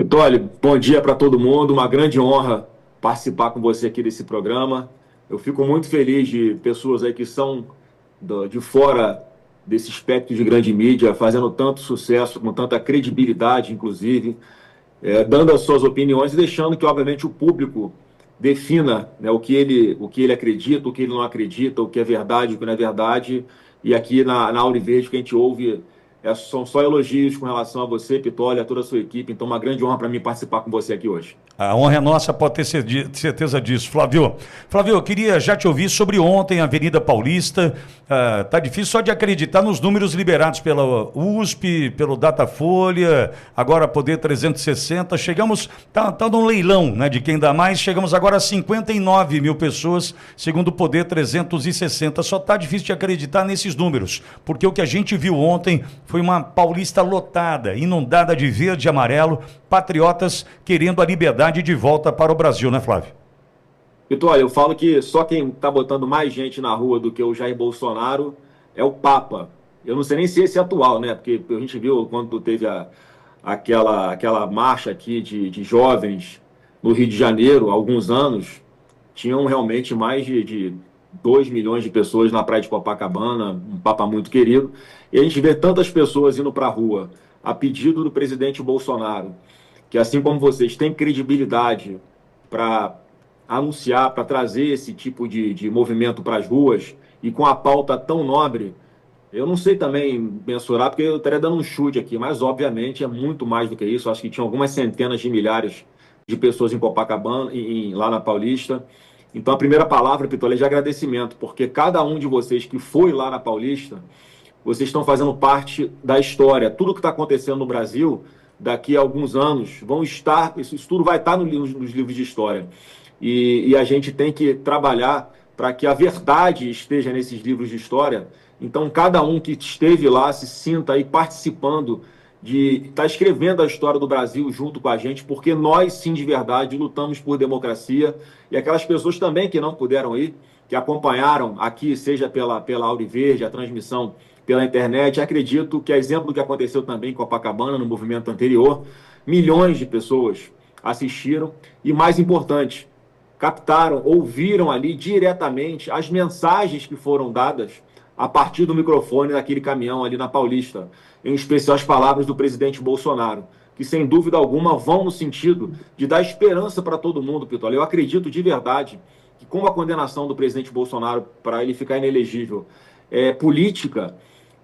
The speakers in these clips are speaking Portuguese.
Vitório, bom dia para todo mundo. Uma grande honra participar com você aqui desse programa. Eu fico muito feliz de pessoas aí que são de fora desse espectro de grande mídia, fazendo tanto sucesso, com tanta credibilidade, inclusive, dando as suas opiniões e deixando que, obviamente, o público defina, né, o que ele acredita, o que ele não acredita, o que é verdade, o que não é verdade. E aqui na Auriverde, o que a gente ouve são só elogios com relação a você, Pitoli, a toda a sua equipe. Então, uma grande honra para mim participar com você aqui hoje. A honra é nossa, pode ter certeza disso. Flávio, eu queria já te ouvir sobre ontem, Avenida Paulista. Tá difícil só de acreditar nos números liberados pela USP, pelo Datafolha, agora Poder 360. Chegamos, tá num leilão, né, de quem dá mais. Chegamos agora a 59 mil pessoas, segundo o Poder 360. Só tá difícil de acreditar nesses números, porque o que a gente viu ontem foi uma Paulista lotada, inundada de verde e amarelo, patriotas querendo a liberdade de volta para o Brasil, né, Flávio? Vitória, eu falo que só quem está botando mais gente na rua do que o Jair Bolsonaro é o Papa. Eu não sei nem se esse é atual, né? Porque a gente viu quando teve aquela marcha aqui de jovens no Rio de Janeiro, há alguns anos, tinham realmente mais de 2 milhões de pessoas na praia de Copacabana, um Papa muito querido. E a gente vê tantas pessoas indo para a rua a pedido do presidente Bolsonaro, que assim como vocês têm credibilidade para anunciar, para trazer esse tipo de movimento para as ruas e com a pauta tão nobre, eu não sei também mensurar, porque eu estaria dando um chute aqui, mas obviamente é muito mais do que isso. Eu acho que tinha algumas centenas de milhares de pessoas em Copacabana, lá na Paulista. Então a primeira palavra, Pitolé, é de agradecimento, porque cada um de vocês que foi lá na Paulista, vocês estão fazendo parte da história. Tudo que está acontecendo no Brasil, daqui a alguns anos, isso tudo vai estar nos livros de história. E a gente tem que trabalhar para que a verdade esteja nesses livros de história. Então, cada um que esteve lá se sinta aí participando de estar escrevendo a história do Brasil junto com a gente, porque nós, sim, de verdade, lutamos por democracia. E aquelas pessoas também que não puderam ir, que acompanharam aqui, seja pela Auriverde, a transmissão pela internet, acredito que, a exemplo do que aconteceu também em Copacabana, no movimento anterior, milhões de pessoas assistiram e, mais importante, captaram, ouviram ali diretamente as mensagens que foram dadas a partir do microfone daquele caminhão ali na Paulista, em especial as palavras do presidente Bolsonaro, que sem dúvida alguma vão no sentido de dar esperança para todo mundo, Pitola. Eu acredito de verdade que com a condenação do presidente Bolsonaro para ele ficar inelegível política,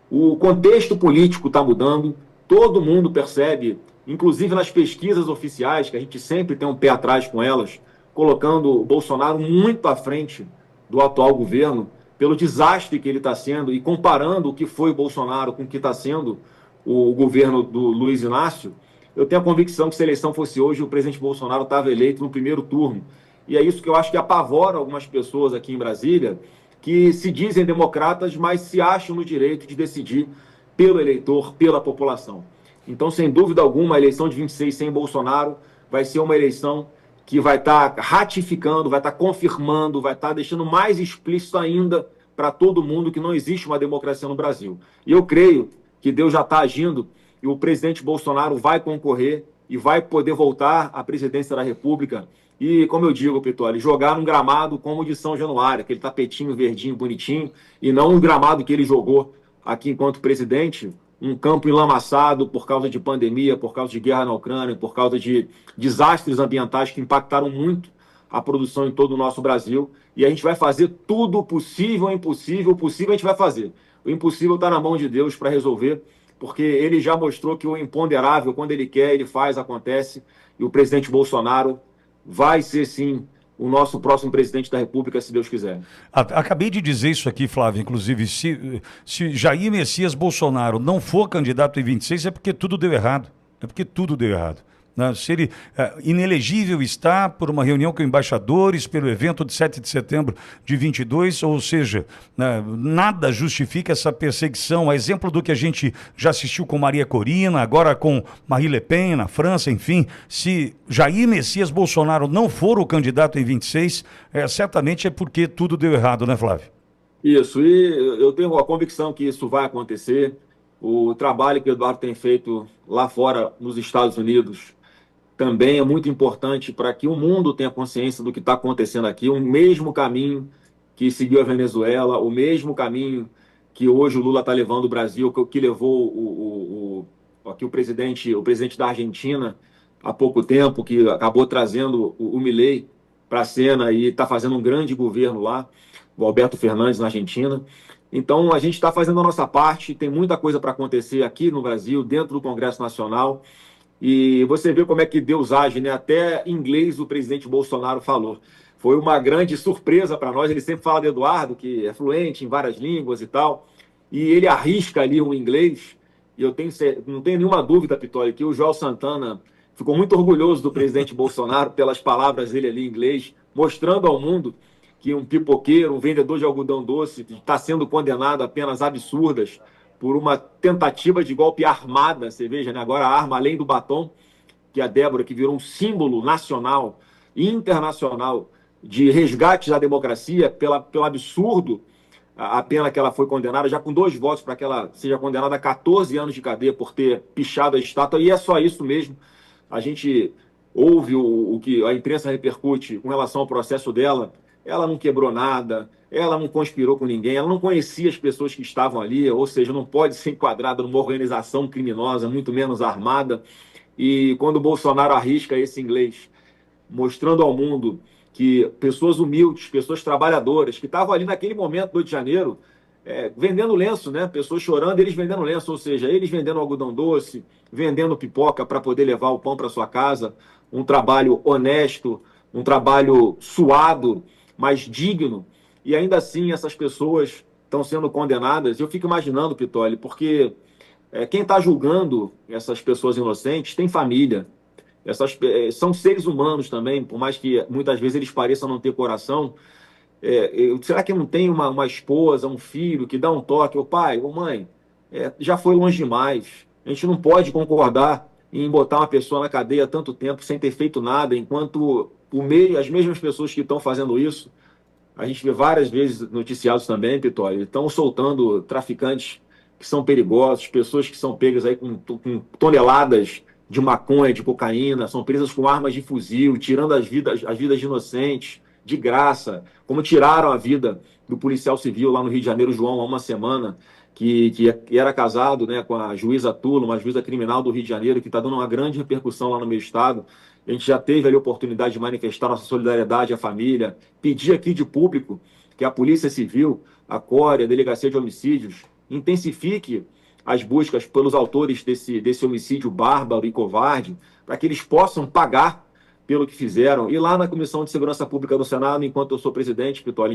o contexto político está mudando, todo mundo percebe, inclusive nas pesquisas oficiais, que a gente sempre tem um pé atrás com elas, colocando o Bolsonaro muito à frente do atual governo, pelo desastre que ele está sendo, e comparando o que foi o Bolsonaro com o que está sendo o governo do Luiz Inácio, eu tenho a convicção que se a eleição fosse hoje, o presidente Bolsonaro estava eleito no primeiro turno. E é isso que eu acho que apavora algumas pessoas aqui em Brasília, que se dizem democratas, mas se acham no direito de decidir pelo eleitor, pela população. Então, sem dúvida alguma, a eleição de 26 sem Bolsonaro vai ser uma eleição que vai estar ratificando, vai estar confirmando, vai estar deixando mais explícito ainda para todo mundo que não existe uma democracia no Brasil. E eu creio que Deus já está agindo e o presidente Bolsonaro vai concorrer e vai poder voltar à presidência da República e, como eu digo, Pitoli, jogar num gramado como o de São Januário, aquele tapetinho verdinho, bonitinho, e não um gramado que ele jogou aqui enquanto presidente, um campo enlamaçado por causa de pandemia, por causa de guerra na Ucrânia, por causa de desastres ambientais que impactaram muito a produção em todo o nosso Brasil. E a gente vai fazer tudo possível, impossível, o possível a gente vai fazer. O impossível está na mão de Deus para resolver, porque ele já mostrou que o imponderável, quando ele quer, ele faz, acontece. E o presidente Bolsonaro vai ser, sim, o nosso próximo presidente da República, se Deus quiser. Acabei de dizer isso aqui, Flávio, inclusive, se Jair Messias Bolsonaro não for candidato em 26, é porque tudo deu errado. É porque tudo deu errado. Né? Se ele inelegível está por uma reunião com embaixadores, pelo evento de 7 de setembro de 22, ou seja, né, nada justifica essa perseguição, a exemplo do que a gente já assistiu com Maria Corina, agora com Marine Le Pen na França, enfim. Se Jair Messias Bolsonaro não for o candidato em 26, certamente é porque tudo deu errado, né, Flávio? Isso, e eu tenho a convicção que isso vai acontecer. O trabalho que o Eduardo tem feito lá fora, nos Estados Unidos, também é muito importante para que o mundo tenha consciência do que está acontecendo aqui, o mesmo caminho que seguiu a Venezuela, o mesmo caminho que hoje o Lula está levando o Brasil, que levou aqui o presidente da Argentina há pouco tempo, que acabou trazendo o Milei para a cena e está fazendo um grande governo lá, o Alberto Fernandes na Argentina. Então, a gente está fazendo a nossa parte, tem muita coisa para acontecer aqui no Brasil, dentro do Congresso Nacional, e você vê como é que Deus age, né? Até em inglês o presidente Bolsonaro falou. Foi uma grande surpresa para nós. Ele sempre fala de Eduardo, que é fluente em várias línguas e tal, e ele arrisca ali o inglês. E não tenho nenhuma dúvida, Pitoli, que o João Santana ficou muito orgulhoso do presidente Bolsonaro pelas palavras dele ali em inglês, mostrando ao mundo que um pipoqueiro, um vendedor de algodão doce, está sendo condenado a penas absurdas por uma tentativa de golpe armada. Você veja, né? Agora a arma, além do batom, que a Débora, que virou um símbolo nacional e internacional de resgate da democracia, pelo absurdo, a pena que ela foi condenada, já com 2 votos para que ela seja condenada a 14 anos de cadeia por ter pichado a estátua, e é só isso mesmo. A gente ouve o que a imprensa repercute com relação ao processo dela. Ela não quebrou nada, ela não conspirou com ninguém, ela não conhecia as pessoas que estavam ali, ou seja, não pode ser enquadrada numa organização criminosa, muito menos armada. E quando o Bolsonaro arrisca esse inglês, mostrando ao mundo que pessoas humildes, pessoas trabalhadoras, que estavam ali naquele momento do Rio de Janeiro, vendendo lenço, né? Pessoas chorando, eles vendendo lenço, ou seja, eles vendendo algodão doce, vendendo pipoca para poder levar o pão para sua casa, um trabalho honesto, um trabalho suado, mas digno, e ainda assim essas pessoas estão sendo condenadas. Eu fico imaginando, Pitoli, porque quem está julgando essas pessoas inocentes tem família, são seres humanos também, por mais que muitas vezes eles pareçam não ter coração. Será que não tem uma esposa, um filho que dá um toque, ô pai, ô mãe, já foi longe demais. A gente não pode concordar em botar uma pessoa na cadeia tanto tempo sem ter feito nada, enquanto as mesmas pessoas que estão fazendo isso, a gente vê várias vezes noticiados também, Pitório, estão soltando traficantes que são perigosos, pessoas que são pegas aí com toneladas de maconha, de cocaína, são presas com armas de fuzil, tirando as vidas de inocentes, de graça, como tiraram a vida do policial civil lá no Rio de Janeiro, João, há uma semana, que era casado, né, com a juíza Tula, uma juíza criminal do Rio de Janeiro, que está dando uma grande repercussão lá no meu estado. A gente já teve ali a oportunidade de manifestar nossa solidariedade à família, pedir aqui de público que a Polícia Civil, a CORE, a Delegacia de Homicídios, intensifique as buscas pelos autores desse homicídio bárbaro e covarde, para que eles possam pagar pelo que fizeram. E lá na Comissão de Segurança Pública do Senado, enquanto eu sou presidente, Pitol,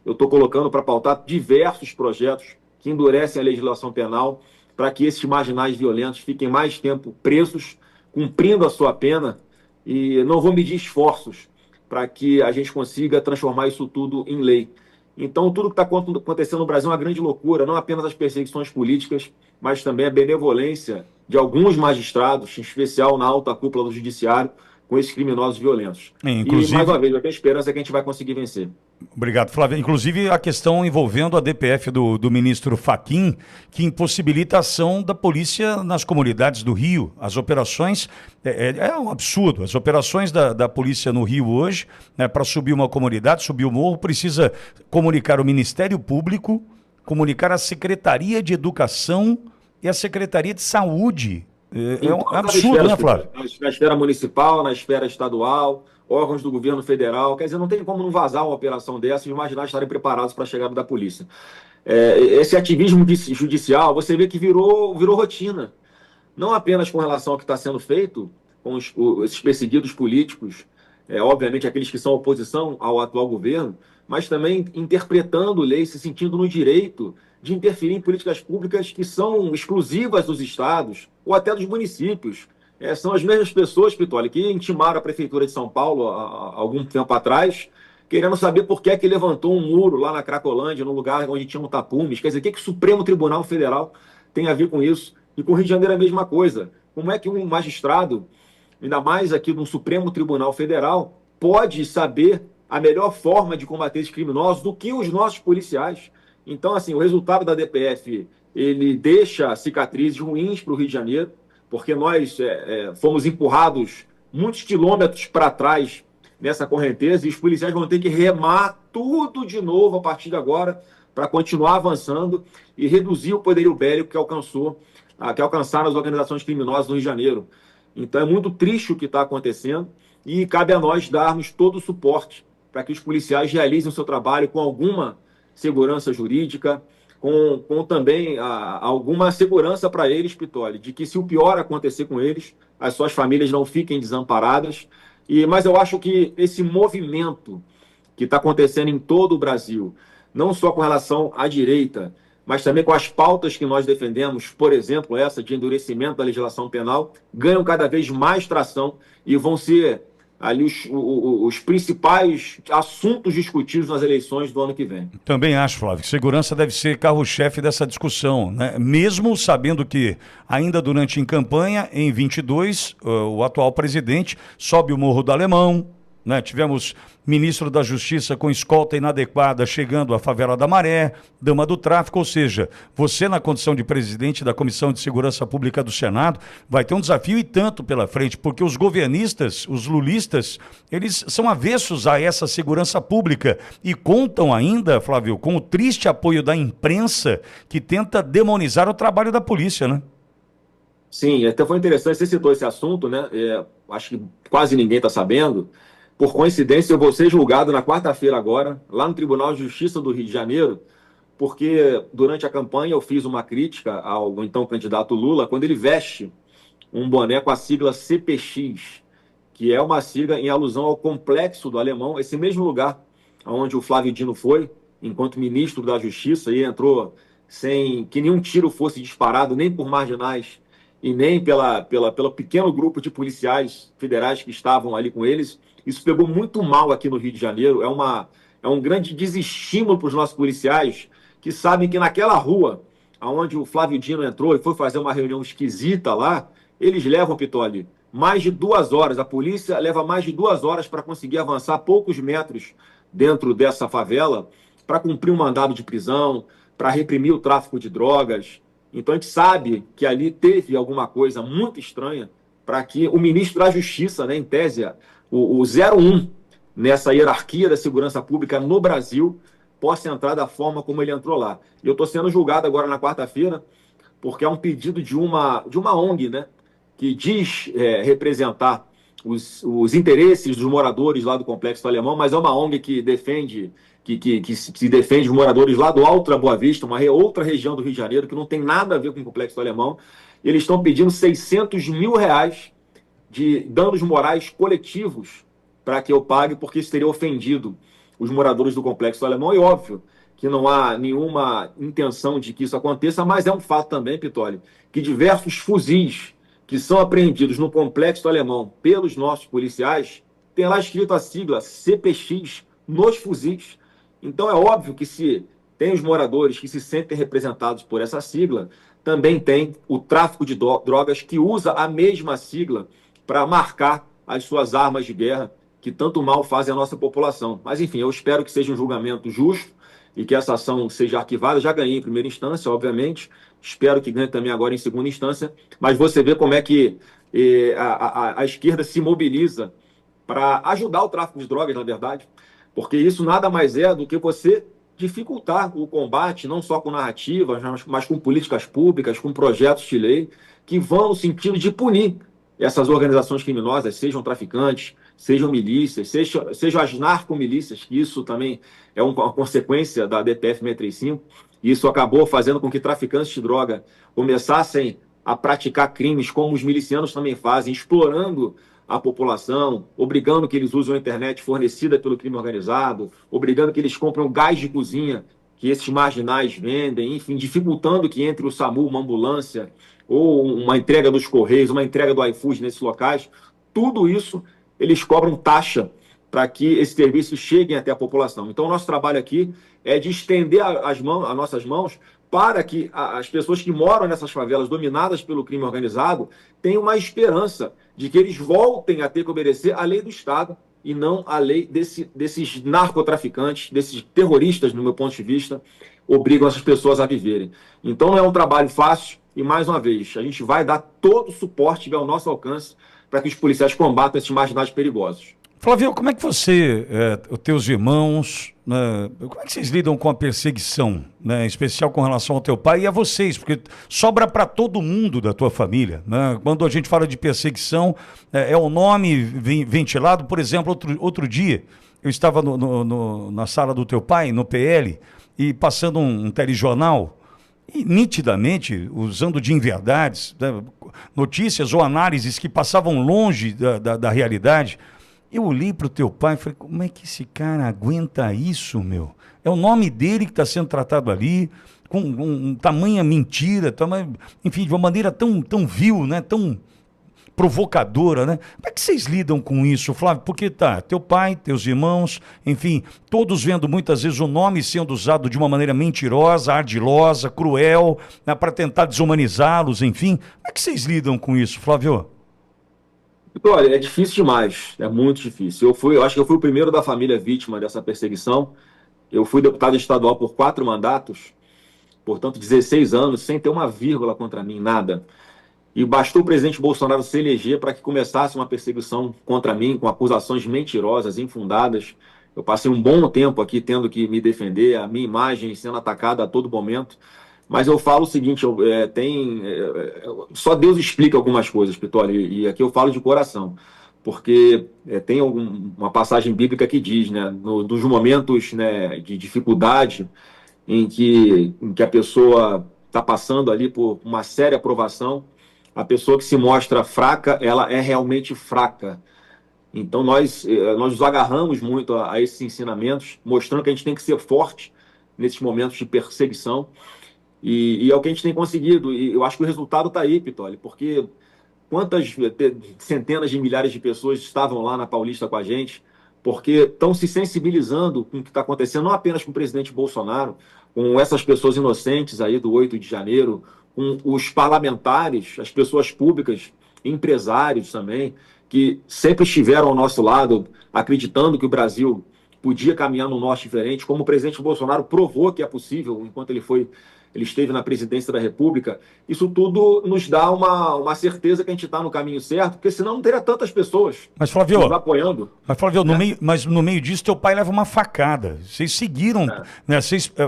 eu estou colocando para pautar diversos projetos que endurecem a legislação penal para que esses marginais violentos fiquem mais tempo presos, cumprindo a sua pena, e não vou medir esforços para que a gente consiga transformar isso tudo em lei. Então, tudo que está acontecendo no Brasil é uma grande loucura, não apenas as perseguições políticas, mas também a benevolência de alguns magistrados, em especial na alta cúpula do judiciário, com esses criminosos violentos. Inclusive... E, mais uma vez, eu tenho esperança que a gente vai conseguir vencer. Obrigado, Flávio. Inclusive, a questão envolvendo a DPF do ministro Fachin, que impossibilita a ação da polícia nas comunidades do Rio. As operações, é um absurdo. As operações da polícia no Rio hoje, né, para subir uma comunidade, subir o morro, precisa comunicar o Ministério Público, comunicar a Secretaria de Educação e a Secretaria de Saúde. É um absurdo, né, Flávio? Na esfera municipal, na esfera estadual, órgãos do governo federal. Quer dizer, não tem como não vazar uma operação dessa e imaginar estarem preparados para a chegada da polícia. Esse ativismo judicial, você vê que virou rotina. Não apenas com relação ao que está sendo feito com esses perseguidos políticos, obviamente aqueles que são oposição ao atual governo, mas também interpretando leis, se sentindo no direito de interferir em políticas públicas que são exclusivas dos estados ou até dos municípios. São as mesmas pessoas, Pitoli, que intimaram a Prefeitura de São Paulo há algum tempo atrás, querendo saber por que é que levantou um muro lá na Cracolândia, no lugar onde tinha um tapumes. Quer dizer, o que o Supremo Tribunal Federal tem a ver com isso? E com o Rio de Janeiro é a mesma coisa. Como é que um magistrado, ainda mais aqui no Supremo Tribunal Federal, pode saber a melhor forma de combater esses criminosos do que os nossos policiais? Então, assim, o resultado da DPF, ele deixa cicatrizes ruins para o Rio de Janeiro, porque nós fomos empurrados muitos quilômetros para trás nessa correnteza, e os policiais vão ter que remar tudo de novo a partir de agora para continuar avançando e reduzir o poderio bélico que alcançaram as organizações criminosas no Rio de Janeiro. Então é muito triste o que está acontecendo e cabe a nós darmos todo o suporte para que os policiais realizem o seu trabalho com alguma segurança jurídica, com também alguma segurança para eles, Pitoli, de que se o pior acontecer com eles, as suas famílias não fiquem desamparadas. Mas eu acho que esse movimento que está acontecendo em todo o Brasil, não só com relação à direita, mas também com as pautas que nós defendemos, por exemplo, essa de endurecimento da legislação penal, ganham cada vez mais tração e vão ser ali os principais assuntos discutidos nas eleições do ano que vem. Também acho, Flávio, que segurança deve ser carro-chefe dessa discussão, né? Mesmo sabendo que ainda durante a campanha, em 22, o atual presidente sobe o Morro do Alemão, né? Tivemos ministro da Justiça com escolta inadequada chegando à favela da Maré, dama do tráfico, ou seja, você na condição de presidente da Comissão de Segurança Pública do Senado vai ter um desafio e tanto pela frente, porque os governistas, os lulistas, eles são avessos a essa segurança pública e contam ainda, Flávio, com o triste apoio da imprensa que tenta demonizar o trabalho da polícia, né? Sim, até foi interessante, você citou esse assunto, né? Acho que quase ninguém está sabendo. Por coincidência, eu vou ser julgado na quarta-feira agora, lá no Tribunal de Justiça do Rio de Janeiro, porque durante a campanha eu fiz uma crítica ao então candidato Lula, quando ele veste um boné com a sigla CPX, que é uma sigla em alusão ao Complexo do Alemão, esse mesmo lugar onde o Flávio Dino foi, enquanto ministro da Justiça, e entrou sem que nenhum tiro fosse disparado, nem por marginais, e nem pelo pequeno grupo de policiais federais que estavam ali com eles. Isso pegou muito mal aqui no Rio de Janeiro. É um grande desestímulo para os nossos policiais que sabem que naquela rua onde o Flávio Dino entrou e foi fazer uma reunião esquisita lá, eles levam, Pitoli, mais de 2 horas. A polícia leva mais de 2 horas para conseguir avançar poucos metros dentro dessa favela para cumprir um mandado de prisão, para reprimir o tráfico de drogas. Então a gente sabe que ali teve alguma coisa muito estranha para que o ministro da Justiça, né, em tese, o 01 nessa hierarquia da segurança pública no Brasil, possa entrar da forma como ele entrou lá. E eu estou sendo julgado agora na quarta-feira, porque é um pedido de uma ONG, né, que diz representar os interesses dos moradores lá do Complexo do Alemão, mas é uma ONG que defende que defende os moradores lá do Alto da Boa Vista, uma outra região do Rio de Janeiro, que não tem nada a ver com o Complexo do Alemão. Eles estão pedindo R$600 mil de danos morais coletivos para que eu pague, porque isso teria ofendido os moradores do Complexo do Alemão. E óbvio que não há nenhuma intenção de que isso aconteça, mas é um fato também, Pitoli, que diversos fuzis que são apreendidos no Complexo do Alemão pelos nossos policiais, tem lá escrito a sigla CPX nos fuzis. Então é óbvio que se tem os moradores que se sentem representados por essa sigla, também tem o tráfico de drogas que usa a mesma sigla para marcar as suas armas de guerra que tanto mal fazem à nossa população. Mas enfim, eu espero que seja um julgamento justo e que essa ação seja arquivada. Já ganhei em primeira instância, obviamente, espero que ganhe também agora em segunda instância, mas você vê como é que a esquerda se mobiliza para ajudar o tráfico de drogas, na verdade, porque isso nada mais é do que você dificultar o combate, não só com narrativas, mas com políticas públicas, com projetos de lei, que vão no sentido de punir essas organizações criminosas, sejam traficantes, sejam milícias, sejam as narcomilícias, que isso também é uma consequência da DPF 635, e isso acabou fazendo com que traficantes de droga começassem a praticar crimes como os milicianos também fazem, explorando a população, obrigando que eles usem a internet fornecida pelo crime organizado, obrigando que eles comprem gás de cozinha que esses marginais vendem, enfim, dificultando que entre o SAMU, uma ambulância, ou uma entrega dos Correios, uma entrega do iFood nesses locais. Tudo isso eles cobram taxa para que esses serviços cheguem até a população. Então, o nosso trabalho aqui é de estender as nossas mãos para que as pessoas que moram nessas favelas dominadas pelo crime organizado tenham uma esperança de que eles voltem a ter que obedecer à lei do Estado e não à lei desses narcotraficantes, desses terroristas, no meu ponto de vista, obrigam essas pessoas a viverem. Então, não é um trabalho fácil e, mais uma vez, a gente vai dar todo o suporte ao nosso alcance para que os policiais combatam esses marginais perigosos. Flávio, como é que você, os teus irmãos, né, como é que vocês lidam com a perseguição, né, em especial com relação ao teu pai e a vocês, porque sobra para todo mundo da tua família, né? Quando a gente fala de perseguição, é o nome ventilado. Por exemplo, outro dia, eu estava na sala do teu pai, no PL, e passando um telejornal, e nitidamente, usando de inverdades, né, notícias ou análises que passavam longe da realidade. Eu olhei para o teu pai e falei, como é que esse cara aguenta isso, meu? É o nome dele que está sendo tratado ali, com tamanha mentira, enfim, de uma maneira tão vil, né? Tão provocadora, né? Como é que vocês lidam com isso, Flávio? Porque teu pai, teus irmãos, enfim, todos vendo muitas vezes o nome sendo usado de uma maneira mentirosa, ardilosa, cruel, né, para tentar desumanizá-los, enfim. Como é que vocês lidam com isso, Flávio? Olha, é difícil demais, é muito difícil. Eu acho que eu fui o primeiro da família vítima dessa perseguição. Eu fui deputado estadual por 4 mandatos, portanto 16 anos, sem ter uma vírgula contra mim, nada. E bastou o presidente Bolsonaro se eleger para que começasse uma perseguição contra mim, com acusações mentirosas, infundadas. Eu passei um bom tempo aqui tendo que me defender, a minha imagem sendo atacada a todo momento. Mas eu falo o seguinte, só Deus explica algumas coisas, Pitoli, e aqui eu falo de coração, porque tem uma passagem bíblica que diz, né, nos momentos, né, de dificuldade em que a pessoa está passando ali por uma séria provação, a pessoa que se mostra fraca, ela é realmente fraca. Então nós nos agarramos muito a esses ensinamentos, mostrando que a gente tem que ser forte nesses momentos de perseguição. E é o que a gente tem conseguido. E eu acho que o resultado está aí, Pitoli, porque quantas centenas de milhares de pessoas estavam lá na Paulista com a gente, porque estão se sensibilizando com o que está acontecendo, não apenas com o presidente Bolsonaro, com essas pessoas inocentes aí do 8 de janeiro, com os parlamentares, as pessoas públicas, empresários também, que sempre estiveram ao nosso lado, acreditando que o Brasil podia caminhar num norte diferente, como o presidente Bolsonaro provou que é possível enquanto ele esteve na presidência da República. Isso tudo nos dá uma certeza que a gente está no caminho certo, porque senão não teria tantas pessoas Mas, Flávio, nos apoiando. Mas, Flávio, Né? no meio disso, teu pai leva uma facada. Vocês seguiram, né?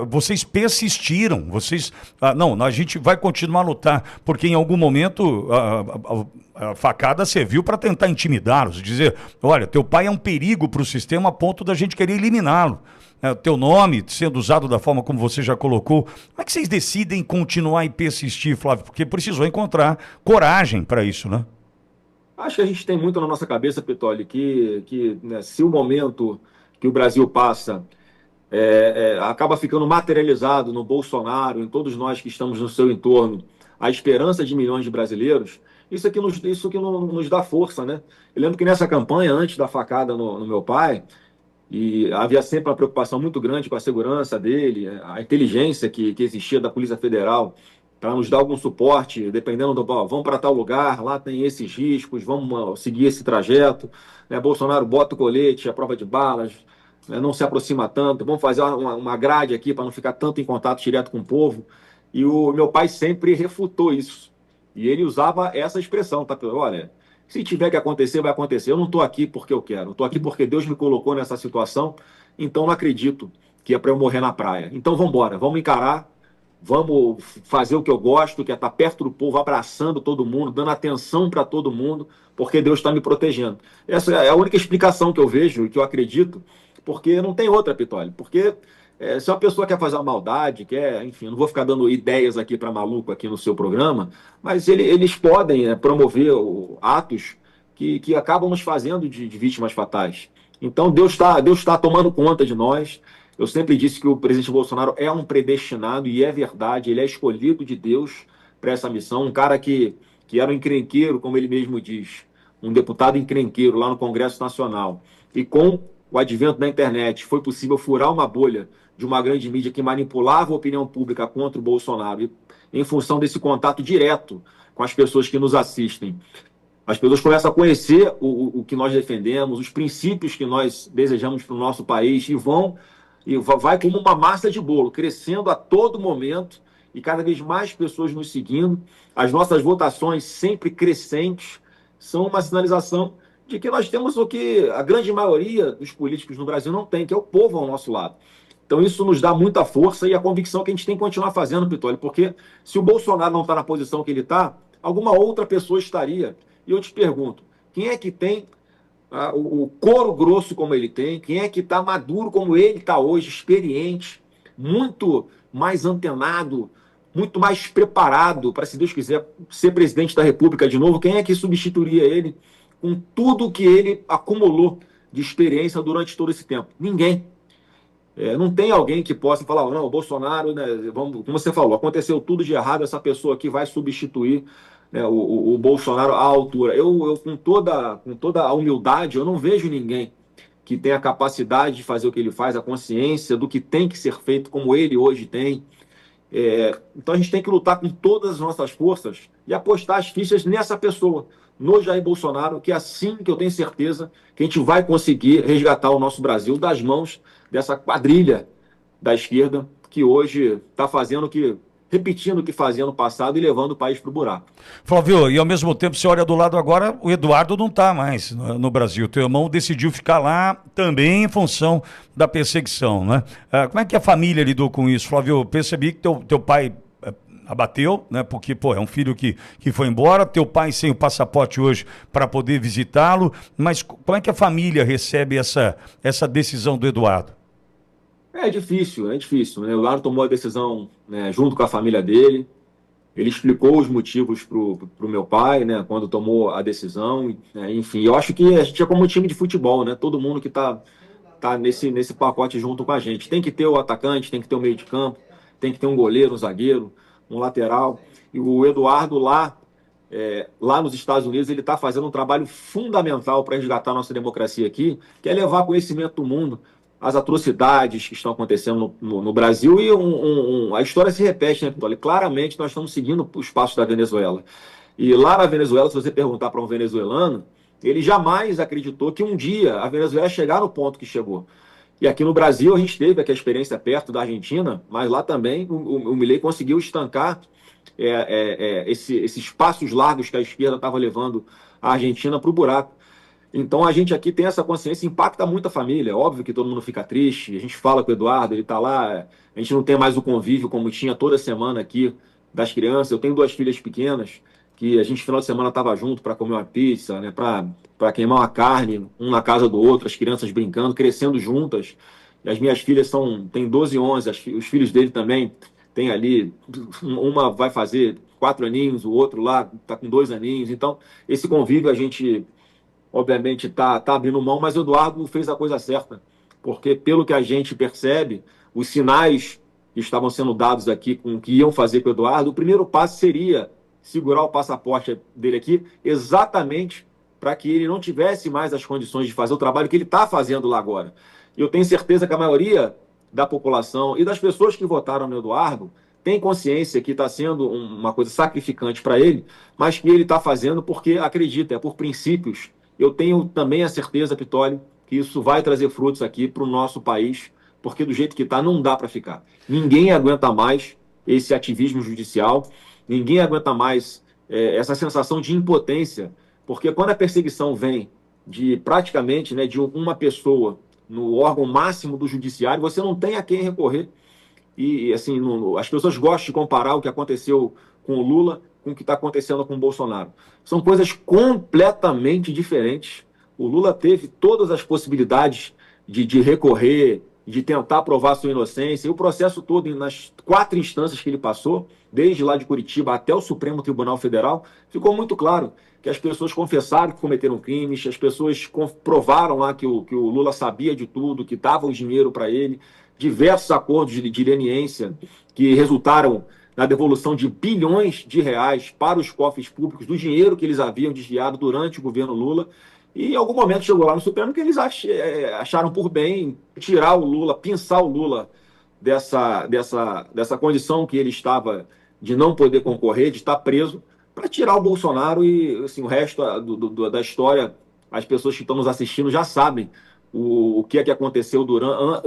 Vocês persistiram. Não, a gente vai continuar a lutar, porque em algum momento a facada serviu para tentar intimidá-los, dizer, olha, teu pai é um perigo para o sistema a ponto da gente querer eliminá-lo. Teu nome sendo usado da forma como você já colocou. Como é que vocês decidem continuar e persistir, Flávio? Porque precisou encontrar coragem para isso, né? Acho que a gente tem muito na nossa cabeça, Pitoli, que né, se o momento que o Brasil passa acaba ficando materializado no Bolsonaro, em todos nós que estamos no seu entorno, a esperança de milhões de brasileiros, isso que nos dá força, né? Eu lembro que nessa campanha, antes da facada no meu pai, e havia sempre uma preocupação muito grande com a segurança dele, a inteligência que existia da Polícia Federal para nos dar algum suporte, dependendo vamos para tal lugar, lá tem esses riscos, vamos seguir esse trajeto, né? Bolsonaro bota o colete, a prova de balas, né? Não se aproxima tanto, vamos fazer uma grade aqui para não ficar tanto em contato direto com o povo. E o meu pai sempre refutou isso. E ele usava essa expressão, tá? Olha, se tiver que acontecer, vai acontecer. Eu não estou aqui porque eu quero. Estou aqui porque Deus me colocou nessa situação. Então não acredito que é para eu morrer na praia. Então vamos embora, vamos encarar, vamos fazer o que eu gosto, que é estar perto do povo, abraçando todo mundo, dando atenção para todo mundo, porque Deus está me protegendo. Essa é a única explicação que eu vejo e que eu acredito, porque não tem outra, Pitoli. Porque se uma pessoa quer fazer uma maldade, enfim, eu não vou ficar dando ideias aqui para maluco aqui no seu programa, mas eles podem promover atos que acabam nos fazendo de vítimas fatais. Então Deus tá tomando conta de nós. Eu sempre disse que o presidente Bolsonaro é um predestinado, e é verdade, ele é escolhido de Deus para essa missão, um cara que era um encrenqueiro, como ele mesmo diz, um deputado encrenqueiro lá no Congresso Nacional. E com o advento da internet, foi possível furar uma bolha de uma grande mídia que manipulava a opinião pública contra o Bolsonaro, e em função desse contato direto com as pessoas que nos assistem. As pessoas começam a conhecer o que nós defendemos, os princípios que nós desejamos para o nosso país, e vai como uma massa de bolo, crescendo a todo momento, e cada vez mais pessoas nos seguindo, as nossas votações sempre crescentes, são uma sinalização de que nós temos o que a grande maioria dos políticos no Brasil não tem, que é o povo ao nosso lado. Então isso nos dá muita força e a convicção que a gente tem que continuar fazendo, Pitoli, porque se o Bolsonaro não está na posição que ele está, alguma outra pessoa estaria. E eu te pergunto, quem é que tem o couro grosso como ele tem, quem é que está maduro como ele está hoje, experiente, muito mais antenado, muito mais preparado para, se Deus quiser, ser presidente da República de novo, quem é que substituiria ele com tudo que ele acumulou de experiência durante todo esse tempo? Ninguém. Não tem alguém que possa falar, não, o Bolsonaro, né, vamos, como você falou, aconteceu tudo de errado, essa pessoa aqui vai substituir, né, o Bolsonaro à altura. Eu com toda a humildade, eu não vejo ninguém que tenha a capacidade de fazer o que ele faz, a consciência do que tem que ser feito, como ele hoje tem. Então a gente tem que lutar com todas as nossas forças e apostar as fichas nessa pessoa, no Jair Bolsonaro, que é assim que eu tenho certeza que a gente vai conseguir resgatar o nosso Brasil das mãos dessa quadrilha da esquerda que hoje está fazendo que, repetindo o que fazia no passado e levando o país para o buraco. Flávio, e ao mesmo tempo você olha do lado agora, o Eduardo não está mais no Brasil. Teu irmão decidiu ficar lá também em função da perseguição, né? Como é que a família lidou com isso, Flávio? Eu percebi que teu pai abateu, né? Porque, pô, é um filho que foi embora, teu pai sem o passaporte hoje para poder visitá-lo, mas como é que a família recebe essa decisão do Eduardo? É difícil, é difícil, né? O Eduardo tomou a decisão, né, junto com a família dele. Ele explicou os motivos para o meu pai, né, quando tomou a decisão, né, enfim. Eu acho que a gente é como um time de futebol, né? Todo mundo que tá nesse pacote junto com a gente. Tem que ter o atacante, tem que ter o meio de campo, tem que ter um goleiro, um zagueiro, um lateral. E o Eduardo lá nos Estados Unidos, ele está fazendo um trabalho fundamental para resgatar a nossa democracia aqui, que é levar conhecimento do mundo às atrocidades que estão acontecendo no Brasil. E a história se repete, né, Pitoli? Claramente nós estamos seguindo os passos da Venezuela. E lá na Venezuela, se você perguntar para um venezuelano, ele jamais acreditou que um dia a Venezuela ia chegar no ponto que chegou. E aqui no Brasil a gente teve aqui a experiência perto da Argentina, mas lá também o Milei conseguiu estancar esses passos largos que a esquerda estava levando a Argentina para o buraco. Então a gente aqui tem essa consciência, impacta muito a família. É óbvio que todo mundo fica triste, a gente fala com o Eduardo, ele está lá, a gente não tem mais o convívio como tinha toda semana aqui das crianças. Eu tenho duas filhas pequenas, que a gente final de semana estava junto para comer uma pizza, né, para queimar uma carne, um na casa do outro, as crianças brincando, crescendo juntas. E as minhas filhas têm 12 e 11, os filhos dele também tem ali, uma vai fazer 4 aninhos, o outro lá está com 2 aninhos. Então, esse convívio a gente obviamente tá abrindo mão, mas o Eduardo fez a coisa certa, porque pelo que a gente percebe, os sinais que estavam sendo dados aqui com o que iam fazer com o Eduardo, o primeiro passo seria segurar o passaporte dele aqui, exatamente para que ele não tivesse mais as condições de fazer o trabalho que ele está fazendo lá agora. E eu tenho certeza que a maioria da população e das pessoas que votaram no Eduardo tem consciência que está sendo uma coisa sacrificante para ele, mas que ele está fazendo porque acredita, é por princípios. Eu tenho também a certeza, Pitoli, que isso vai trazer frutos aqui para o nosso país, porque do jeito que está, não dá para ficar. Ninguém aguenta mais esse ativismo judicial, ninguém aguenta mais essa sensação de impotência, porque quando a perseguição vem de praticamente, né, de uma pessoa no órgão máximo do judiciário, você não tem a quem recorrer. E assim, as pessoas gostam de comparar o que aconteceu com o Lula com o que está acontecendo com o Bolsonaro. São coisas completamente diferentes. O Lula teve todas as possibilidades de recorrer, de tentar provar sua inocência, e o processo todo, nas 4 instâncias que ele passou, desde lá de Curitiba até o Supremo Tribunal Federal, ficou muito claro que as pessoas confessaram que cometeram crimes, as pessoas provaram lá que o Lula sabia de tudo, que dava o dinheiro para ele, diversos acordos de leniência que resultaram na devolução de bilhões de reais para os cofres públicos do dinheiro que eles haviam desviado durante o governo Lula. E em algum momento chegou lá no Supremo que eles acharam por bem tirar o Lula, pinçar o Lula dessa condição que ele estava de não poder concorrer, de estar preso, para tirar o Bolsonaro. E assim, o resto da história, as pessoas que estão nos assistindo já sabem o que é que aconteceu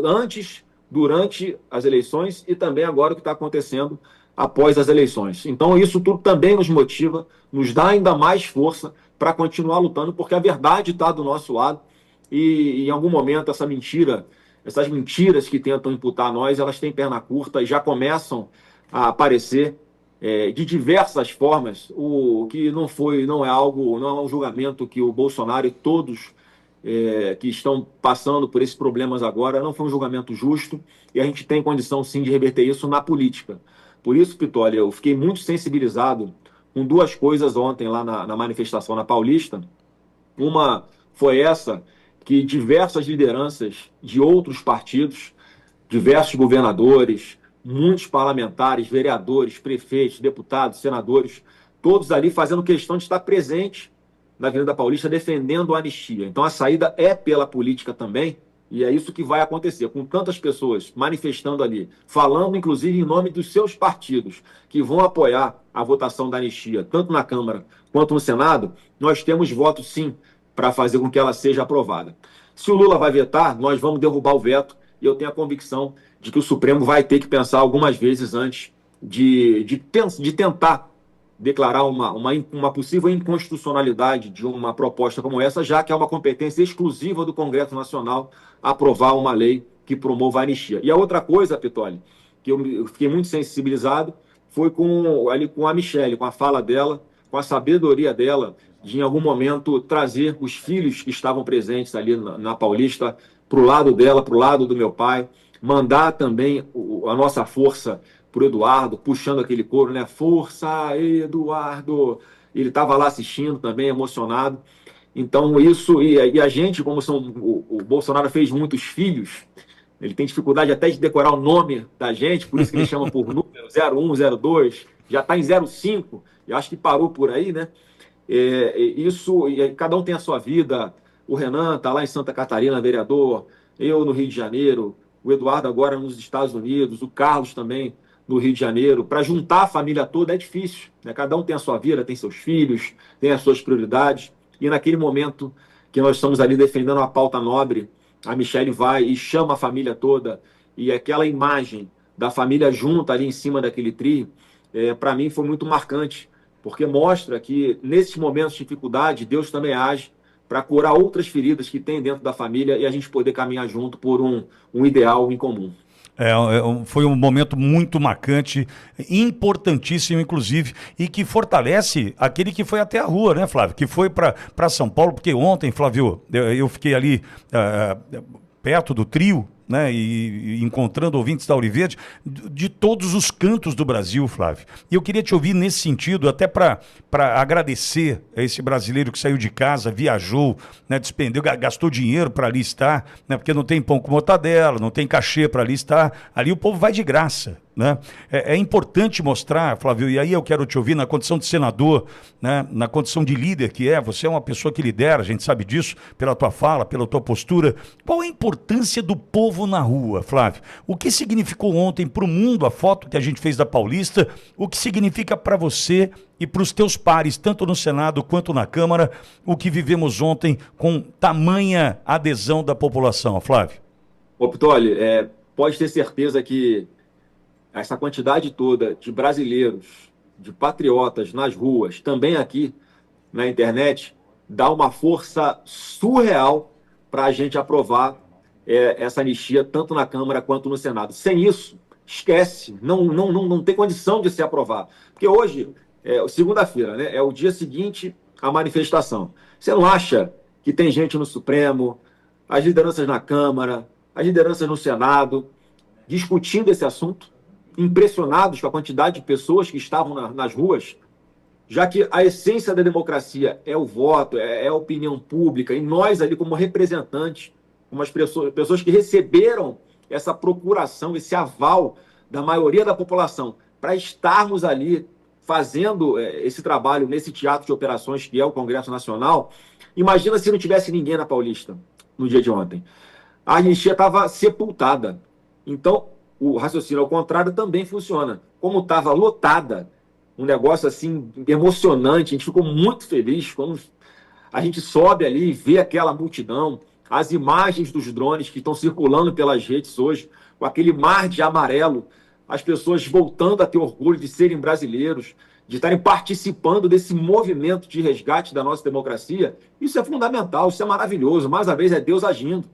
antes, durante as eleições e também agora o que está acontecendo após as eleições. Então, isso tudo também nos motiva, nos dá ainda mais força para continuar lutando, porque a verdade está do nosso lado e, em algum momento, essas mentiras que tentam imputar a nós, elas têm perna curta e já começam a aparecer de diversas formas, o que não é algo, não é um julgamento que o Bolsonaro e todos que estão passando por esses problemas agora, não foi um julgamento justo e a gente tem condição sim de reverter isso na política. Por isso, Pitoli, eu fiquei muito sensibilizado com duas coisas ontem lá na manifestação na Paulista. Uma foi essa, que diversas lideranças de outros partidos, diversos governadores, muitos parlamentares, vereadores, prefeitos, deputados, senadores, todos ali fazendo questão de estar presentes na Avenida Paulista defendendo a anistia. Então a saída é pela política também, e é isso que vai acontecer, com tantas pessoas manifestando ali, falando inclusive em nome dos seus partidos, que vão apoiar a votação da anistia, tanto na Câmara quanto no Senado, nós temos votos sim para fazer com que ela seja aprovada. Se o Lula vai vetar, nós vamos derrubar o veto, e eu tenho a convicção de que o Supremo vai ter que pensar algumas vezes antes de tentar declarar uma possível inconstitucionalidade de uma proposta como essa, já que é uma competência exclusiva do Congresso Nacional aprovar uma lei que promova a anistia. E a outra coisa, Pitoli, que eu fiquei muito sensibilizado, foi com a Michelle, com a fala dela, com a sabedoria dela, de em algum momento trazer os filhos que estavam presentes ali na Paulista para o lado dela, para o lado do meu pai, mandar também a nossa força para o Eduardo, puxando aquele coro, né? Força, Eduardo! Ele estava lá assistindo também, emocionado. Então, isso, e a gente, como o Bolsonaro fez muitos filhos, ele tem dificuldade até de decorar o nome da gente, por isso que ele chama por número 01, 02, já está em 05, eu acho que parou por aí, né? Cada um tem a sua vida. O Renan está lá em Santa Catarina, vereador, eu no Rio de Janeiro, o Eduardo agora nos Estados Unidos, o Carlos também no Rio de Janeiro. Para juntar a família toda é difícil, né? Cada um tem a sua vida, tem seus filhos, tem as suas prioridades, e naquele momento que nós estamos ali defendendo a pauta nobre, a Michelle vai e chama a família toda, e aquela imagem da família junta ali em cima daquele trio, para mim foi muito marcante, porque mostra que nesses momentos de dificuldade, Deus também age para curar outras feridas que tem dentro da família e a gente poder caminhar junto por um ideal em comum. Foi um momento muito marcante, importantíssimo, inclusive, e que fortalece aquele que foi até a rua, né, Flávio? Que foi para São Paulo, porque ontem, Flávio, eu fiquei ali perto do trio, né, e encontrando ouvintes da Ouro Verde de todos os cantos do Brasil, Flávio. E eu queria te ouvir nesse sentido, até para agradecer a esse brasileiro que saiu de casa, viajou, né, despendeu, gastou dinheiro para ali estar, né, porque não tem pão com mortadela, não tem cachê para ali estar. Ali o povo vai de graça. Né? É importante mostrar, Flávio, e aí eu quero te ouvir na condição de senador, né? Na condição de líder que você é uma pessoa que lidera, a gente sabe disso, pela tua fala, pela tua postura. Qual a importância do povo na rua, Flávio? O que significou ontem para o mundo a foto que a gente fez da Paulista? O que significa para você e para os teus pares, tanto no Senado quanto na Câmara, o que vivemos ontem com tamanha adesão da população, Flávio? Ô, Pitoli, pode ter certeza que essa quantidade toda de brasileiros, de patriotas nas ruas, também aqui na internet, dá uma força surreal para a gente aprovar essa anistia tanto na Câmara quanto no Senado. Sem isso, esquece, não tem condição de ser aprovado. Porque hoje, segunda-feira, né, é o dia seguinte à manifestação. Você não acha que tem gente no Supremo, as lideranças na Câmara, as lideranças no Senado, discutindo esse assunto? Impressionados com a quantidade de pessoas que estavam nas ruas, já que a essência da democracia é o voto, é a opinião pública, e nós ali como representantes, como as pessoas que receberam essa procuração, esse aval da maioria da população, para estarmos ali fazendo esse trabalho nesse teatro de operações que é o Congresso Nacional. Imagina se não tivesse ninguém na Paulista no dia de ontem. A anistia estava sepultada. Então, o raciocínio ao contrário também funciona. Como estava lotada, um negócio assim emocionante, a gente ficou muito feliz quando a gente sobe ali e vê aquela multidão, as imagens dos drones que estão circulando pelas redes hoje, com aquele mar de amarelo as pessoas voltando a ter orgulho de serem brasileiros, de estarem participando desse movimento de resgate da nossa democracia, isso é fundamental, isso é maravilhoso. Mais uma vez é Deus agindo,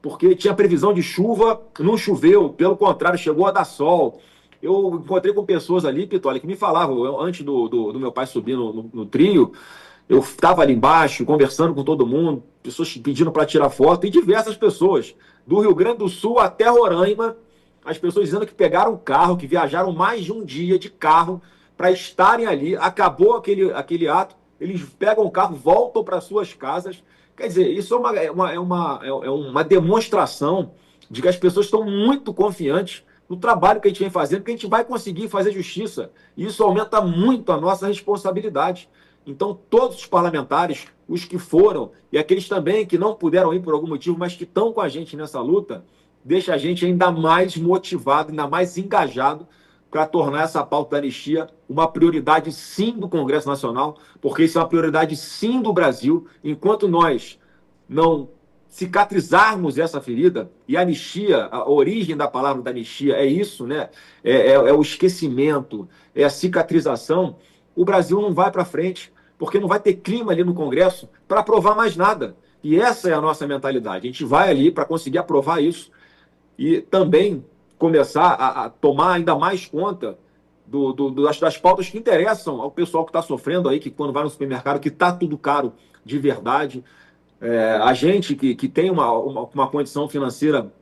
porque tinha previsão de chuva, não choveu, pelo contrário, chegou a dar sol. Eu encontrei com pessoas ali, Pitoli, que me falavam, antes do meu pai subir no trio, eu estava ali embaixo, conversando com todo mundo, pessoas pedindo para tirar foto, e diversas pessoas, do Rio Grande do Sul até Roraima, as pessoas dizendo que pegaram carro, que viajaram mais de um dia de carro para estarem ali. Acabou aquele ato, eles pegam o carro, voltam para suas casas. Quer dizer, isso é uma demonstração de que as pessoas estão muito confiantes no trabalho que a gente vem fazendo, que a gente vai conseguir fazer justiça. E isso aumenta muito a nossa responsabilidade. Então, todos os parlamentares, os que foram, e aqueles também que não puderam ir por algum motivo, mas que estão com a gente nessa luta, deixa a gente ainda mais motivado, ainda mais engajado para tornar essa pauta da anistia uma prioridade, sim, do Congresso Nacional, porque isso é uma prioridade, sim, do Brasil. Enquanto nós não cicatrizarmos essa ferida, e a anistia, a origem da palavra da anistia é isso, né? É o esquecimento, é a cicatrização, o Brasil não vai para frente, porque não vai ter clima ali no Congresso para aprovar mais nada. E essa é a nossa mentalidade. A gente vai ali para conseguir aprovar isso e também começar a tomar ainda mais conta das pautas que interessam ao pessoal que está sofrendo aí, que quando vai no supermercado, que está tudo caro de verdade. A gente que tem uma condição financeira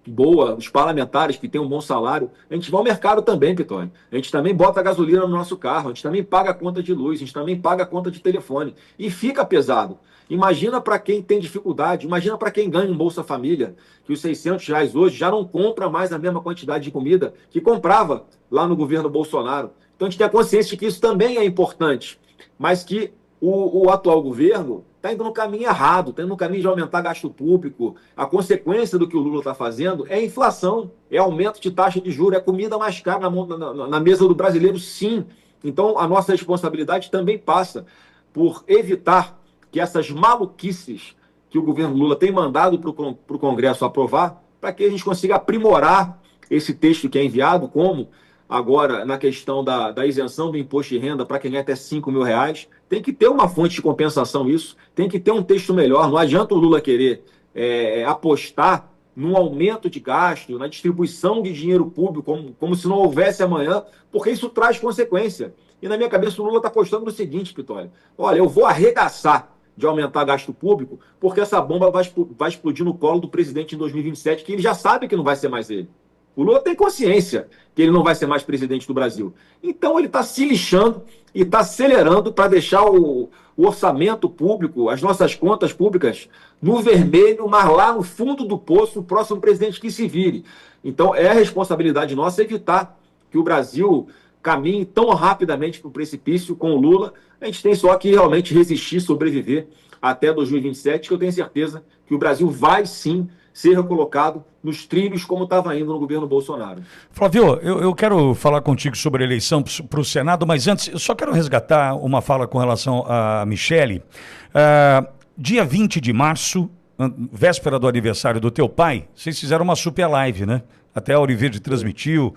boa, os parlamentares que têm um bom salário, a gente vai ao mercado também, Pitone. A gente também bota gasolina no nosso carro, a gente também paga a conta de luz, a gente também paga a conta de telefone. E fica pesado. Imagina para quem tem dificuldade, imagina para quem ganha um Bolsa Família, que os R$ 600 hoje já não compra mais a mesma quantidade de comida que comprava lá no governo Bolsonaro. Então a gente tem a consciência de que isso também é importante, mas que o atual governo está indo no caminho errado, está indo no caminho de aumentar gasto público. A consequência do que o Lula está fazendo é inflação, é aumento de taxa de juros, é comida mais cara na mesa do brasileiro, sim. Então, a nossa responsabilidade também passa por evitar que essas maluquices que o governo Lula tem mandado para o Congresso aprovar, para que a gente consiga aprimorar esse texto que é enviado, como agora na questão da isenção do imposto de renda para quem ganha até R$ 5.000, tem que ter uma fonte de compensação isso, tem que ter um texto melhor. Não adianta o Lula querer apostar num aumento de gasto, na distribuição de dinheiro público, como se não houvesse amanhã, porque isso traz consequência. E na minha cabeça o Lula está apostando no seguinte, Vitória: olha, eu vou arregaçar de aumentar gasto público, porque essa bomba vai explodir no colo do presidente em 2027, que ele já sabe que não vai ser mais ele. O Lula tem consciência que ele não vai ser mais presidente do Brasil. Então ele está se lixando e está acelerando para deixar o orçamento público, as nossas contas públicas, no vermelho, mas lá no fundo do poço, o próximo presidente que se vire. Então é responsabilidade nossa evitar que o Brasil caminhe tão rapidamente para o precipício com o Lula. A gente tem só que realmente resistir, sobreviver até 2027, que eu tenho certeza que o Brasil vai sim ser recolocado nos trilhos como estava indo no governo Bolsonaro. Flávio, eu quero falar contigo sobre a eleição para o Senado, mas antes eu só quero resgatar uma fala com relação a Michele. Dia 20 de março, véspera do aniversário do teu pai, vocês fizeram uma super live, né? Até a Auriverde transmitiu,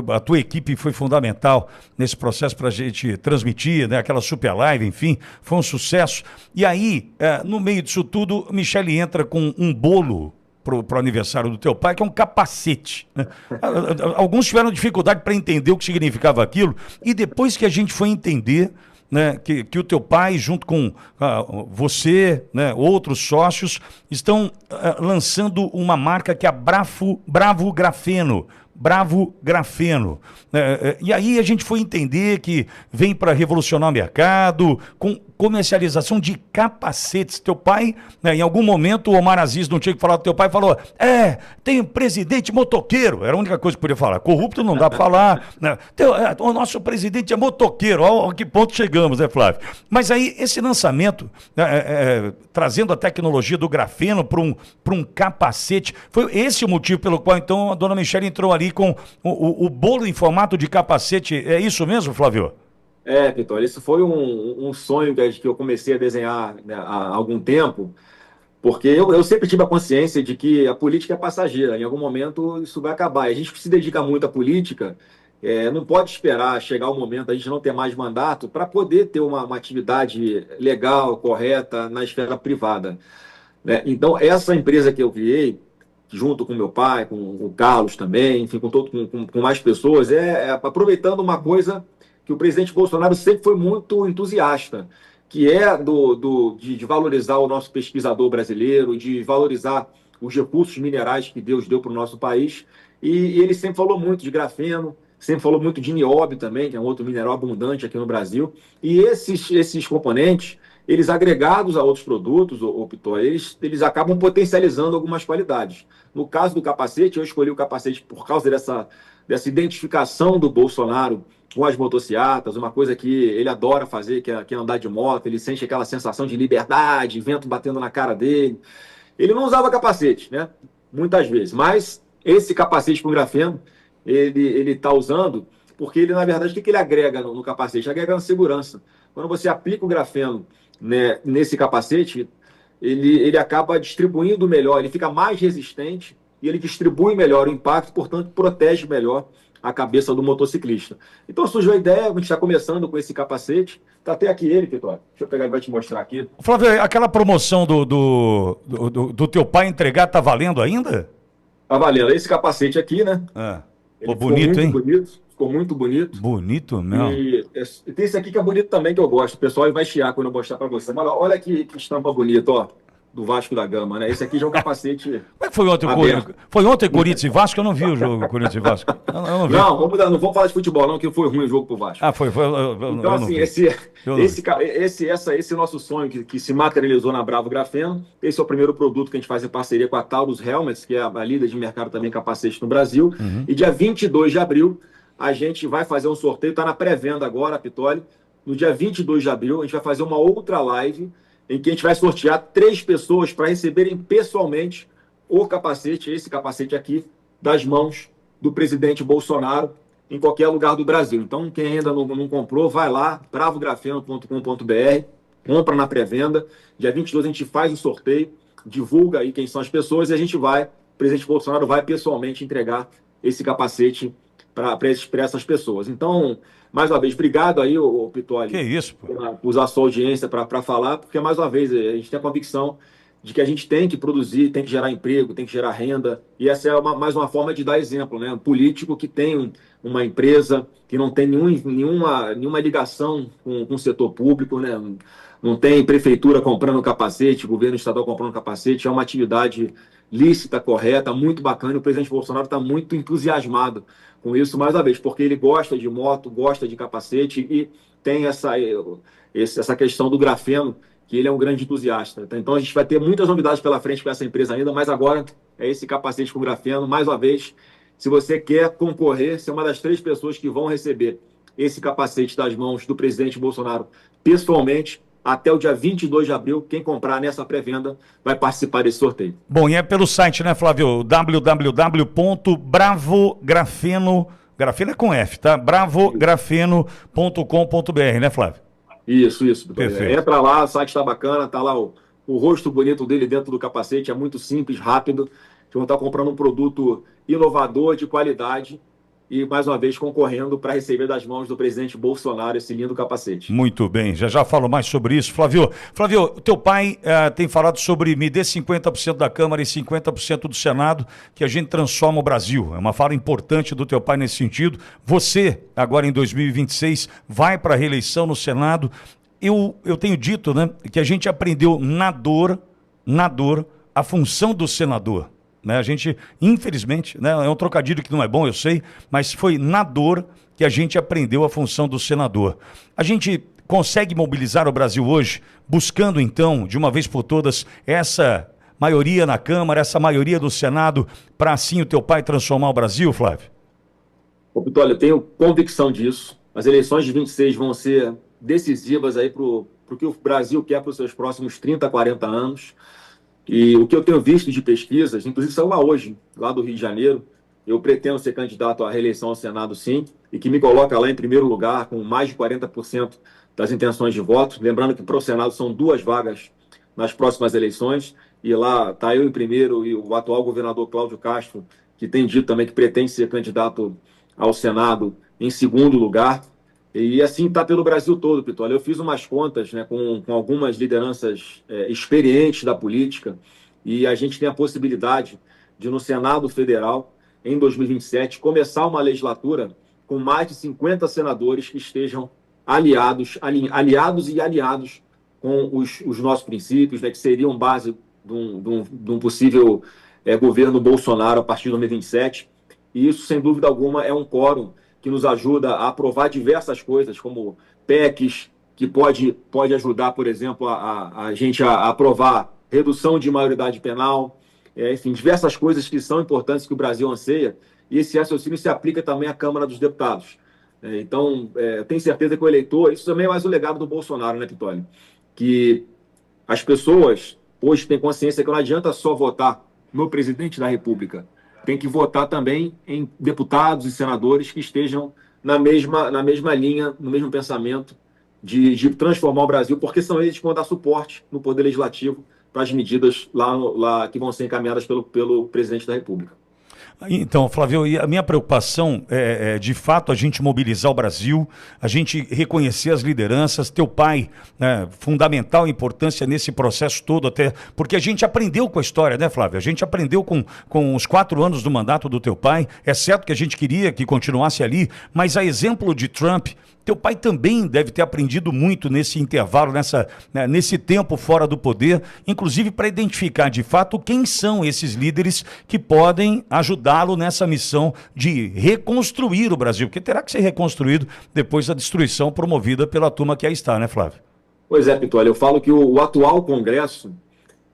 a tua equipe foi fundamental nesse processo para a gente transmitir, né, aquela super live, enfim, foi um sucesso. E aí, no meio disso tudo, Michele entra com um bolo pro aniversário do teu pai, que é um capacete, né? Alguns tiveram dificuldade para entender o que significava aquilo, e depois que a gente foi entender, né, que o teu pai, junto com você, né, outros sócios, estão lançando uma marca que é a Bravo Grafeno. Bravo Grafeno. E aí a gente foi entender que vem para revolucionar o mercado, com comercialização de capacetes. Teu pai, né, em algum momento, o Omar Aziz não tinha que falar do teu pai, falou: tem um presidente motoqueiro. Era a única coisa que podia falar. Corrupto não dá para falar. Né? O nosso presidente é motoqueiro. Olha a que ponto chegamos, né, Flávio? Mas aí, esse lançamento, trazendo a tecnologia do grafeno para um capacete, foi esse o motivo pelo qual, então, a dona Michele entrou ali com o bolo em formato de capacete. É isso mesmo, Flávio? Vitor, isso foi um sonho que eu comecei a desenhar, né, há algum tempo, Porque eu sempre tive a consciência de que a política é passageira, em algum momento isso vai acabar. E a gente que se dedica muito à política, não pode esperar chegar o momento a gente não ter mais mandato para poder ter uma atividade legal, correta na esfera privada, né? Então, essa empresa que eu criei, junto com meu pai, com o Carlos também, enfim, com mais pessoas, aproveitando uma coisa que o presidente Bolsonaro sempre foi muito entusiasta, que é de valorizar o nosso pesquisador brasileiro, de valorizar os recursos minerais que Deus deu para o nosso país. E ele sempre falou muito de grafeno, sempre falou muito de nióbio também, que é um outro mineral abundante aqui no Brasil. E esses componentes, eles agregados a outros produtos, Pitó, eles acabam potencializando algumas qualidades. No caso do capacete, eu escolhi o capacete por causa dessa identificação do Bolsonaro com as motocicletas, uma coisa que ele adora fazer, que é andar de moto, ele sente aquela sensação de liberdade, vento batendo na cara dele. Ele não usava capacete, né? Muitas vezes, mas esse capacete com grafeno, ele está usando porque ele, na verdade, o que ele agrega no capacete? Agrega na segurança. Quando você aplica o grafeno, né, nesse capacete, ele acaba distribuindo melhor, ele fica mais resistente e ele distribui melhor o impacto, portanto, protege melhor a cabeça do motociclista. Então surgiu a ideia, a gente está começando com esse capacete, está até aqui ele, Vitória. Deixa eu pegar e vai te mostrar aqui. Flávio, aquela promoção do teu pai entregar tá valendo ainda? Tá valendo. Esse capacete aqui, né? Pô, bonito, hein? Ficou muito bonito. Bonito mesmo. E tem esse aqui que é bonito também, que eu gosto. O pessoal vai chiar quando eu mostrar para você. Mas olha que estampa bonita, ó. Do Vasco da Gama, né? Esse aqui já é um capacete. Como é que foi ontem Foi ontem Corinthians e Vasco? Eu não vi o jogo Corinthians e Vasco. Eu não vi. Não, não vamos falar de futebol, não, que foi ruim o jogo pro Vasco. Foi. Então, assim, esse nosso sonho que se materializou na Bravo Grafeno, esse é o primeiro produto que a gente faz em parceria com a Taurus Helmets, que é a líder de mercado também capacete no Brasil. E dia 22 de abril, a gente vai fazer um sorteio, está na pré-venda agora, Pitoli. No dia 22 de abril, a gente vai fazer uma outra live em que a gente vai sortear 3 pessoas para receberem pessoalmente o capacete, esse capacete aqui, das mãos do presidente Bolsonaro, em qualquer lugar do Brasil. Então, quem ainda não comprou, vai lá, bravografeno.com.br, compra na pré-venda. Dia 22 a gente faz o sorteio, divulga aí quem são as pessoas e o presidente Bolsonaro vai pessoalmente entregar esse capacete para essas pessoas. Então, mais uma vez, obrigado aí, Pitoli. Que isso, pô. Por usar a sua audiência para falar, porque, mais uma vez, a gente tem a convicção de que a gente tem que produzir, tem que gerar emprego, tem que gerar renda, e essa é mais uma forma de dar exemplo, né? Um político que tem uma empresa que não tem nenhuma ligação com o setor público, né? Não tem prefeitura comprando capacete, governo estadual comprando capacete, é uma atividade lícita, correta, muito bacana, e o presidente Bolsonaro está muito entusiasmado com isso, mais uma vez, porque ele gosta de moto, gosta de capacete e tem essa questão do grafeno, que ele é um grande entusiasta. Então a gente vai ter muitas novidades pela frente com essa empresa ainda, mas agora é esse capacete com grafeno. Mais uma vez, se você quer concorrer, ser uma das 3 pessoas que vão receber esse capacete das mãos do presidente Bolsonaro pessoalmente, até o dia 22 de abril, quem comprar nessa pré-venda vai participar desse sorteio. Bom, e é pelo site, né, Flávio? www.bravografeno, grafeno é com F, tá? bravografeno.com.br, né, Flávio? Isso. Perfeito. Entra lá, o site está bacana, tá lá o rosto bonito dele dentro do capacete, é muito simples, rápido. Vocês vão estar comprando um produto inovador, de qualidade, e, mais uma vez, concorrendo para receber das mãos do presidente Bolsonaro esse lindo capacete. Muito bem, já falo mais sobre isso. Flávio, teu pai tem falado sobre me dê 50% da Câmara e 50% do Senado, que a gente transforma o Brasil. É uma fala importante do teu pai nesse sentido. Você, agora em 2026, vai para a reeleição no Senado. Eu tenho dito, né, que a gente aprendeu na dor, a função do senador. Né? A gente, infelizmente, né, é um trocadilho que não é bom, eu sei, mas foi na dor que a gente aprendeu a função do senador. A gente consegue mobilizar o Brasil hoje, buscando então, de uma vez por todas, essa maioria na Câmara, essa maioria do Senado, para assim o teu pai transformar o Brasil, Flávio? Pitoli, eu tenho convicção disso. As eleições de 26 vão ser decisivas aí para o que o Brasil quer para os seus próximos 30, 40 anos. E o que eu tenho visto de pesquisas, inclusive saiu lá hoje, lá do Rio de Janeiro, eu pretendo ser candidato à reeleição ao Senado, sim, e que me coloca lá em primeiro lugar, com mais de 40% das intenções de voto. Lembrando que para o Senado são 2 vagas nas próximas eleições. e lá está eu em primeiro e o atual governador Cláudio Castro, que tem dito também que pretende ser candidato ao Senado em segundo lugar. E assim está pelo Brasil todo, Pitolio. Eu fiz umas contas, né, com algumas lideranças experientes da política, e a gente tem a possibilidade de, no Senado Federal, em 2027, começar uma legislatura com mais de 50 senadores que estejam aliados e aliados com os nossos princípios, né, que seriam base de um possível governo Bolsonaro a partir de 2027. E isso, sem dúvida alguma, é um quórum que nos ajuda a aprovar diversas coisas, como PECs, que pode ajudar, por exemplo, a gente a aprovar redução de maioridade penal, enfim, diversas coisas que são importantes que o Brasil anseia, e esse raciocínio se aplica também à Câmara dos Deputados. Então, eu tenho certeza que o eleitor, isso também é mais o legado do Bolsonaro, né, Pitoli? Que as pessoas hoje têm consciência que não adianta só votar no presidente da República, tem que votar também em deputados e senadores que estejam na mesma linha, no mesmo pensamento de transformar o Brasil, porque são eles que vão dar suporte no Poder Legislativo para as medidas lá que vão ser encaminhadas pelo presidente da República. Então, Flávio, e a minha preocupação de fato, a gente mobilizar o Brasil, a gente reconhecer as lideranças, teu pai, né, fundamental importância nesse processo todo, até porque a gente aprendeu com a história, né, Flávio? A gente aprendeu com os 4 anos do mandato do teu pai, é certo que a gente queria que continuasse ali, mas a exemplo de Trump, teu pai também deve ter aprendido muito nesse intervalo, nesse tempo fora do poder, inclusive para identificar de fato quem são esses líderes que podem ajudá-lo nessa missão de reconstruir o Brasil, que terá que ser reconstruído depois da destruição promovida pela turma que aí está, né, Flávio? Pois é, Pitolio, eu falo que o atual Congresso,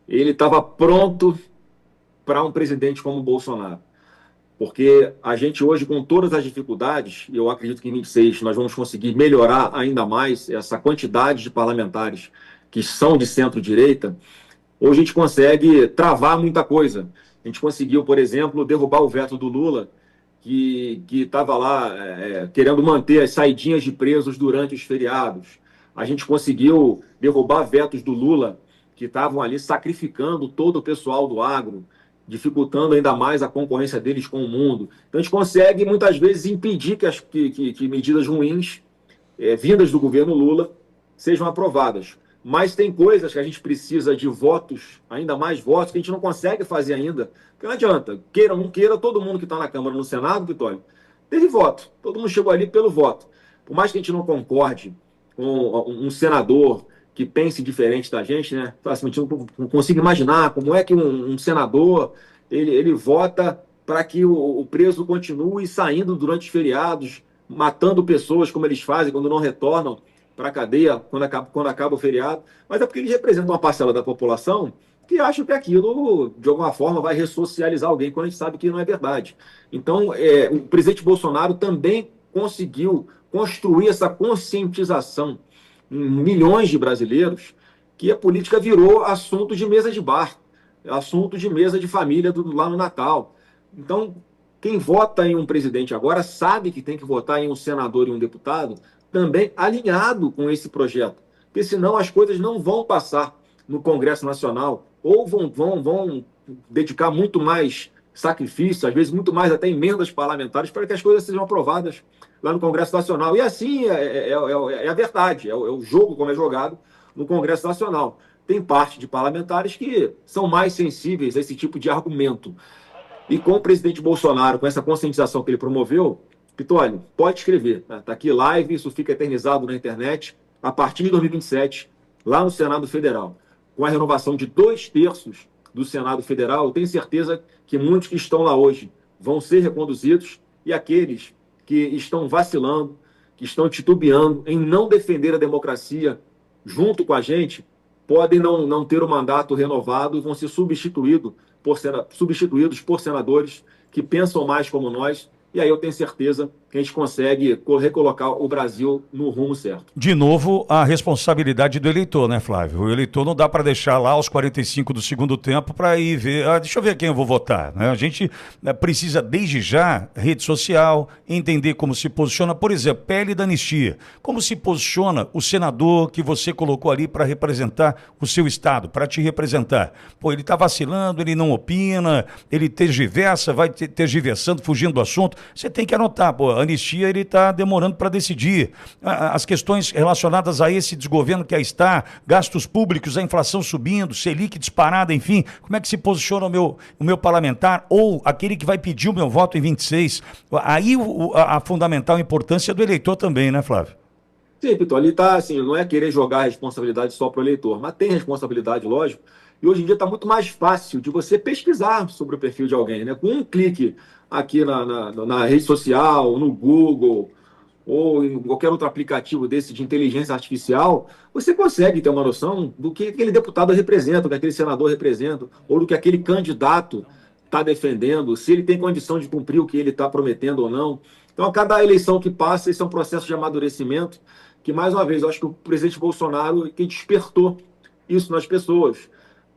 ele estava pronto para um presidente como o Bolsonaro. Porque a gente hoje, com todas as dificuldades, e eu acredito que em 26 nós vamos conseguir melhorar ainda mais essa quantidade de parlamentares que são de centro-direita, hoje a gente consegue travar muita coisa. A gente conseguiu, por exemplo, derrubar o veto do Lula, que estava lá querendo manter as saidinhas de presos durante os feriados. A gente conseguiu derrubar vetos do Lula, que estavam ali sacrificando todo o pessoal do agro, dificultando ainda mais a concorrência deles com o mundo. Então, a gente consegue, muitas vezes, impedir que medidas ruins, vindas do governo Lula, sejam aprovadas. Mas tem coisas que a gente precisa de votos, ainda mais votos, que a gente não consegue fazer ainda. Porque não adianta, queira ou não queira, todo mundo que está na Câmara, no Senado, Vitório, teve voto. Todo mundo chegou ali pelo voto. Por mais que a gente não concorde com um senador que pense diferente da gente, né? Assim, a gente não consigo imaginar como é que um senador ele vota para que o preso continue saindo durante os feriados, matando pessoas como eles fazem quando não retornam para a cadeia quando acaba o feriado. Mas é porque eles representam uma parcela da população que acham que aquilo, de alguma forma, vai ressocializar alguém, quando a gente sabe que não é verdade. Então, o presidente Bolsonaro também conseguiu construir essa conscientização em milhões de brasileiros que a política virou assunto de mesa de bar, assunto de mesa de família lá no Natal. Então, quem vota em um presidente agora sabe que tem que votar em um senador e um deputado também alinhado com esse projeto, porque senão as coisas não vão passar no Congresso Nacional ou vão dedicar muito mais sacrifício, às vezes muito mais até emendas parlamentares para que as coisas sejam aprovadas lá no Congresso Nacional. E assim é a verdade, é o jogo como é jogado no Congresso Nacional. Tem parte de parlamentares que são mais sensíveis a esse tipo de argumento. E com o presidente Bolsonaro, com essa conscientização que ele promoveu, Pitoli, pode escrever. Está aqui live, isso fica eternizado na internet, a partir de 2027, lá no Senado Federal. Com a renovação de 2/3 do Senado Federal, eu tenho certeza que muitos que estão lá hoje vão ser reconduzidos e aqueles que estão vacilando, que estão titubeando em não defender a democracia junto com a gente, podem não ter o mandato renovado e vão ser substituídos por senadores que pensam mais como nós e aí eu tenho certeza que a gente consegue recolocar o Brasil no rumo certo. De novo, a responsabilidade do eleitor, né, Flávio? O eleitor não dá para deixar lá aos 45 do segundo tempo para ir ver, deixa eu ver quem eu vou votar, né? A gente precisa, desde já, rede social, entender como se posiciona, por exemplo, PL da anistia. Como se posiciona o senador que você colocou ali para representar o seu estado, para te representar? Pô, ele está vacilando, ele não opina, ele tergiversa, vai tergiversando, fugindo do assunto. Você tem que anotar, pô, a anistia ele está demorando para decidir. As questões relacionadas a esse desgoverno que aí está, gastos públicos, a inflação subindo, Selic disparada, enfim, como é que se posiciona o meu parlamentar ou aquele que vai pedir o meu voto em 26? Aí a fundamental importância do eleitor também, né, Flávio? Sim, Piton, ele está assim, não é querer jogar a responsabilidade só para o eleitor, mas tem responsabilidade, lógico. E hoje em dia está muito mais fácil de você pesquisar sobre o perfil de alguém, né? Com um clique aqui na rede social, no Google, ou em qualquer outro aplicativo desse de inteligência artificial, você consegue ter uma noção do que aquele deputado representa, do que aquele senador representa, ou do que aquele candidato está defendendo, se ele tem condição de cumprir o que ele está prometendo ou não. Então, a cada eleição que passa, esse é um processo de amadurecimento que, mais uma vez, eu acho que o presidente Bolsonaro que despertou isso nas pessoas.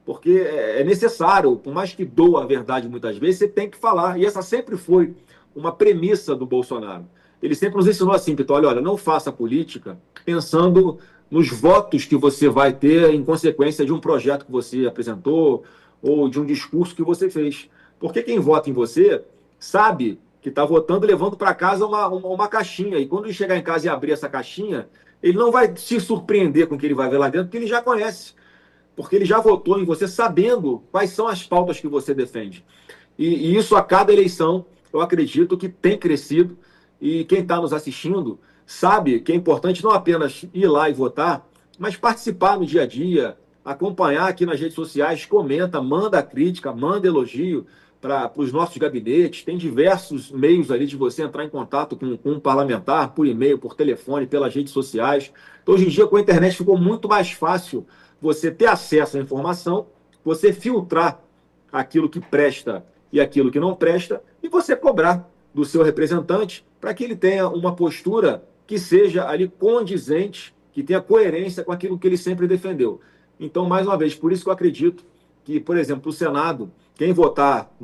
Porque é necessário, por mais que doa a verdade muitas vezes, você tem que falar. E essa sempre foi uma premissa do Bolsonaro. Ele sempre nos ensinou assim, Piton, olha, não faça política pensando nos votos que você vai ter em consequência de um projeto que você apresentou ou de um discurso que você fez. Porque quem vota em você sabe que está votando levando para casa uma caixinha. E quando ele chegar em casa e abrir essa caixinha, ele não vai se surpreender com o que ele vai ver lá dentro, porque ele já conhece. Porque ele já votou em você sabendo quais são as pautas que você defende. E isso a cada eleição, eu acredito que tem crescido. E quem está nos assistindo sabe que é importante não apenas ir lá e votar, mas participar no dia a dia, acompanhar aqui nas redes sociais, comenta, manda crítica, manda elogio para os nossos gabinetes. Tem diversos meios ali de você entrar em contato com um parlamentar, por e-mail, por telefone, pelas redes sociais. Então, hoje em dia, com a internet, ficou muito mais fácil você ter acesso à informação, você filtrar aquilo que presta e aquilo que não presta, e você cobrar do seu representante para que ele tenha uma postura que seja ali condizente, que tenha coerência com aquilo que ele sempre defendeu. Então, mais uma vez, por isso que eu acredito que, por exemplo, o Senado, quem votar,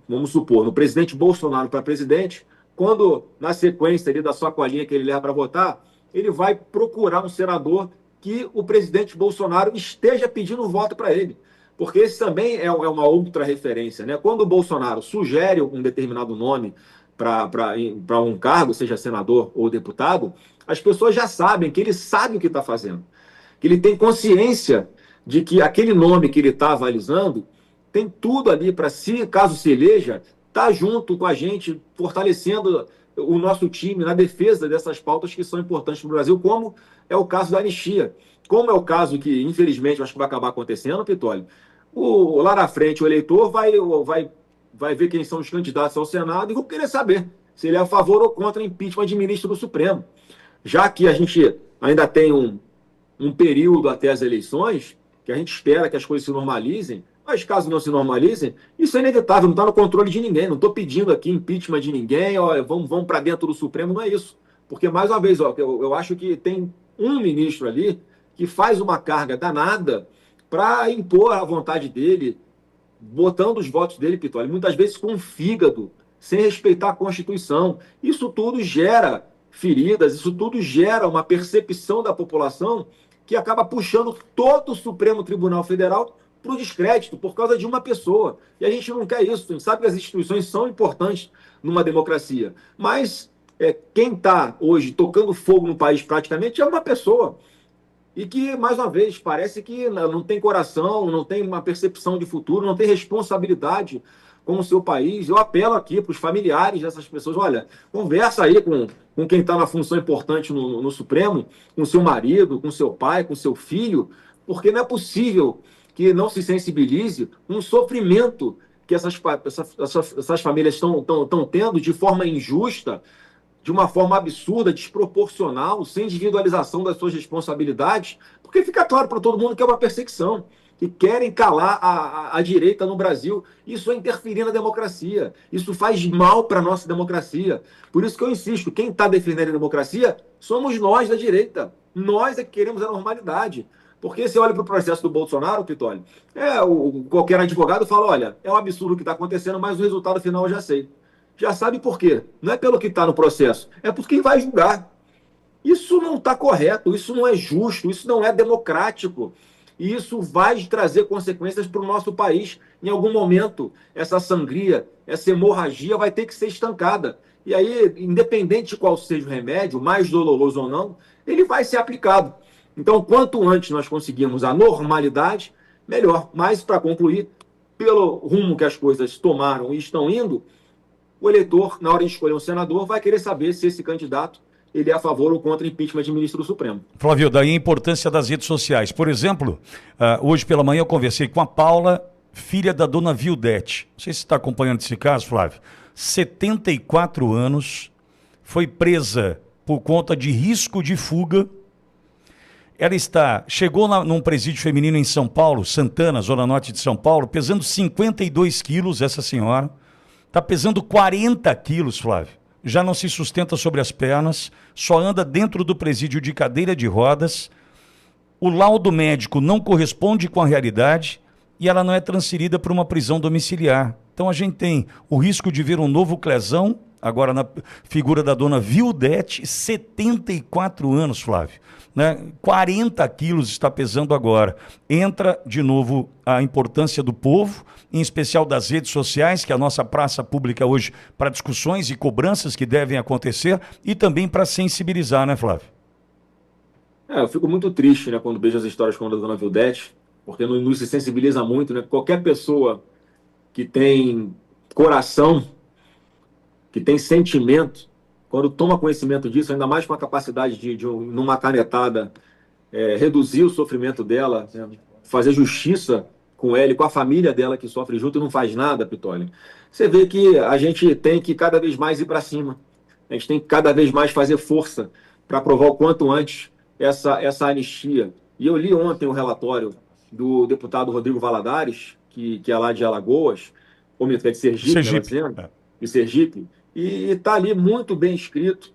vamos supor, no presidente Bolsonaro para presidente, quando na sequência ali da sua colinha que ele leva para votar, ele vai procurar um senador que o presidente Bolsonaro esteja pedindo voto para ele. Porque esse também é uma outra referência, né? Quando o Bolsonaro sugere um determinado nome para um cargo, seja senador ou deputado, as pessoas já sabem que ele sabe o que está fazendo. Que ele tem consciência de que aquele nome que ele está avalizando tem tudo ali para, se caso se eleja, estar tá junto com a gente, fortalecendo o nosso time na defesa dessas pautas que são importantes para o Brasil, como é o caso da anistia. Como é o caso que, infelizmente, eu acho que vai acabar acontecendo, Pitólio, lá na frente o eleitor vai ver quem são os candidatos ao Senado e vão querer saber se ele é a favor ou contra o impeachment de ministro do Supremo. Já que a gente ainda tem um período até as eleições, que a gente espera que as coisas se normalizem, mas caso não se normalizem, isso é inevitável, não está no controle de ninguém. Não estou pedindo aqui impeachment de ninguém, ó, vamos para dentro do Supremo, não é isso. Porque, mais uma vez, ó, eu acho que tem um ministro ali que faz uma carga danada para impor a vontade dele, botando os votos dele, Pitoli, muitas vezes com o fígado, sem respeitar a Constituição. Isso tudo gera feridas, isso tudo gera uma percepção da população que acaba puxando todo o Supremo Tribunal Federal para o descrédito por causa de uma pessoa. E a gente não quer isso. A gente sabe que as instituições são importantes numa democracia. Mas quem está hoje tocando fogo no país praticamente é uma pessoa. E que, mais uma vez, parece que não tem coração, não tem uma percepção de futuro, não tem responsabilidade com o seu país. Eu apelo aqui para os familiares dessas pessoas, olha, conversa aí com quem está na função importante no Supremo, com seu marido, com seu pai, com seu filho, porque não é possível que não se sensibilize um sofrimento que essas famílias estão tendo de forma injusta, de uma forma absurda, desproporcional, sem individualização das suas responsabilidades, porque fica claro para todo mundo que é uma perseguição. que querem calar a direita no Brasil. Isso é interferir na democracia. Isso faz mal para a nossa democracia. Por isso que eu insisto, quem está defendendo a democracia somos nós da direita. Nós é que queremos a normalidade. Porque você olha para o processo do Bolsonaro, Pitoli, qualquer advogado fala, olha, é um absurdo o que está acontecendo, mas o resultado final eu já sei. Já sabe por quê. Não é pelo que está no processo, é por quem vai julgar. Isso não está correto, isso não é justo, isso não é democrático. E isso vai trazer consequências para o nosso país. Em algum momento, essa sangria, essa hemorragia vai ter que ser estancada. E aí, independente de qual seja o remédio, mais doloroso ou não, ele vai ser aplicado. Então, quanto antes nós conseguirmos a normalidade, melhor. Mas, para concluir, pelo rumo que as coisas tomaram e estão indo, o eleitor, na hora de escolher um senador, vai querer saber se esse candidato ele é a favor ou contra impeachment de ministro do Supremo. Flávio, daí a importância das redes sociais. Por exemplo, hoje pela manhã eu conversei com a Paula, filha da dona Vildete. Não sei se você está acompanhando esse caso, Flávio. 74 anos, foi presa por conta de risco de fuga. Ela chegou num presídio feminino em São Paulo, Santana, zona norte de São Paulo, pesando 52 quilos, essa senhora. Está pesando 40 quilos, Flávio. Já não se sustenta sobre as pernas, só anda dentro do presídio de cadeira de rodas. O laudo médico não corresponde com a realidade e ela não é transferida para uma prisão domiciliar. Então a gente tem o risco de ver um novo Clezão, agora na figura da dona Vildete, 74 anos, Flávio. Né? 40 quilos está pesando agora. Entra de novo a importância do povo, em especial das redes sociais, que é a nossa praça pública hoje para discussões e cobranças que devem acontecer e também para sensibilizar, né, Flávio? Eu fico muito triste, né, quando vejo as histórias como a da dona Vildete, porque nos se sensibiliza muito, né? Qualquer pessoa que tem coração, que tem sentimento, quando toma conhecimento disso, ainda mais com a capacidade numa canetada, reduzir o sofrimento dela, né, fazer justiça com ela e com a família dela que sofre junto e não faz nada, Pitoli. Você vê que a gente tem que cada vez mais ir para cima. A gente tem que cada vez mais fazer força para aprovar o quanto antes essa anistia. E eu li ontem o relatório do deputado Rodrigo Valadares, que é lá de Alagoas, ou mesmo que é de Sergipe, de Sergipe, e está ali muito bem escrito,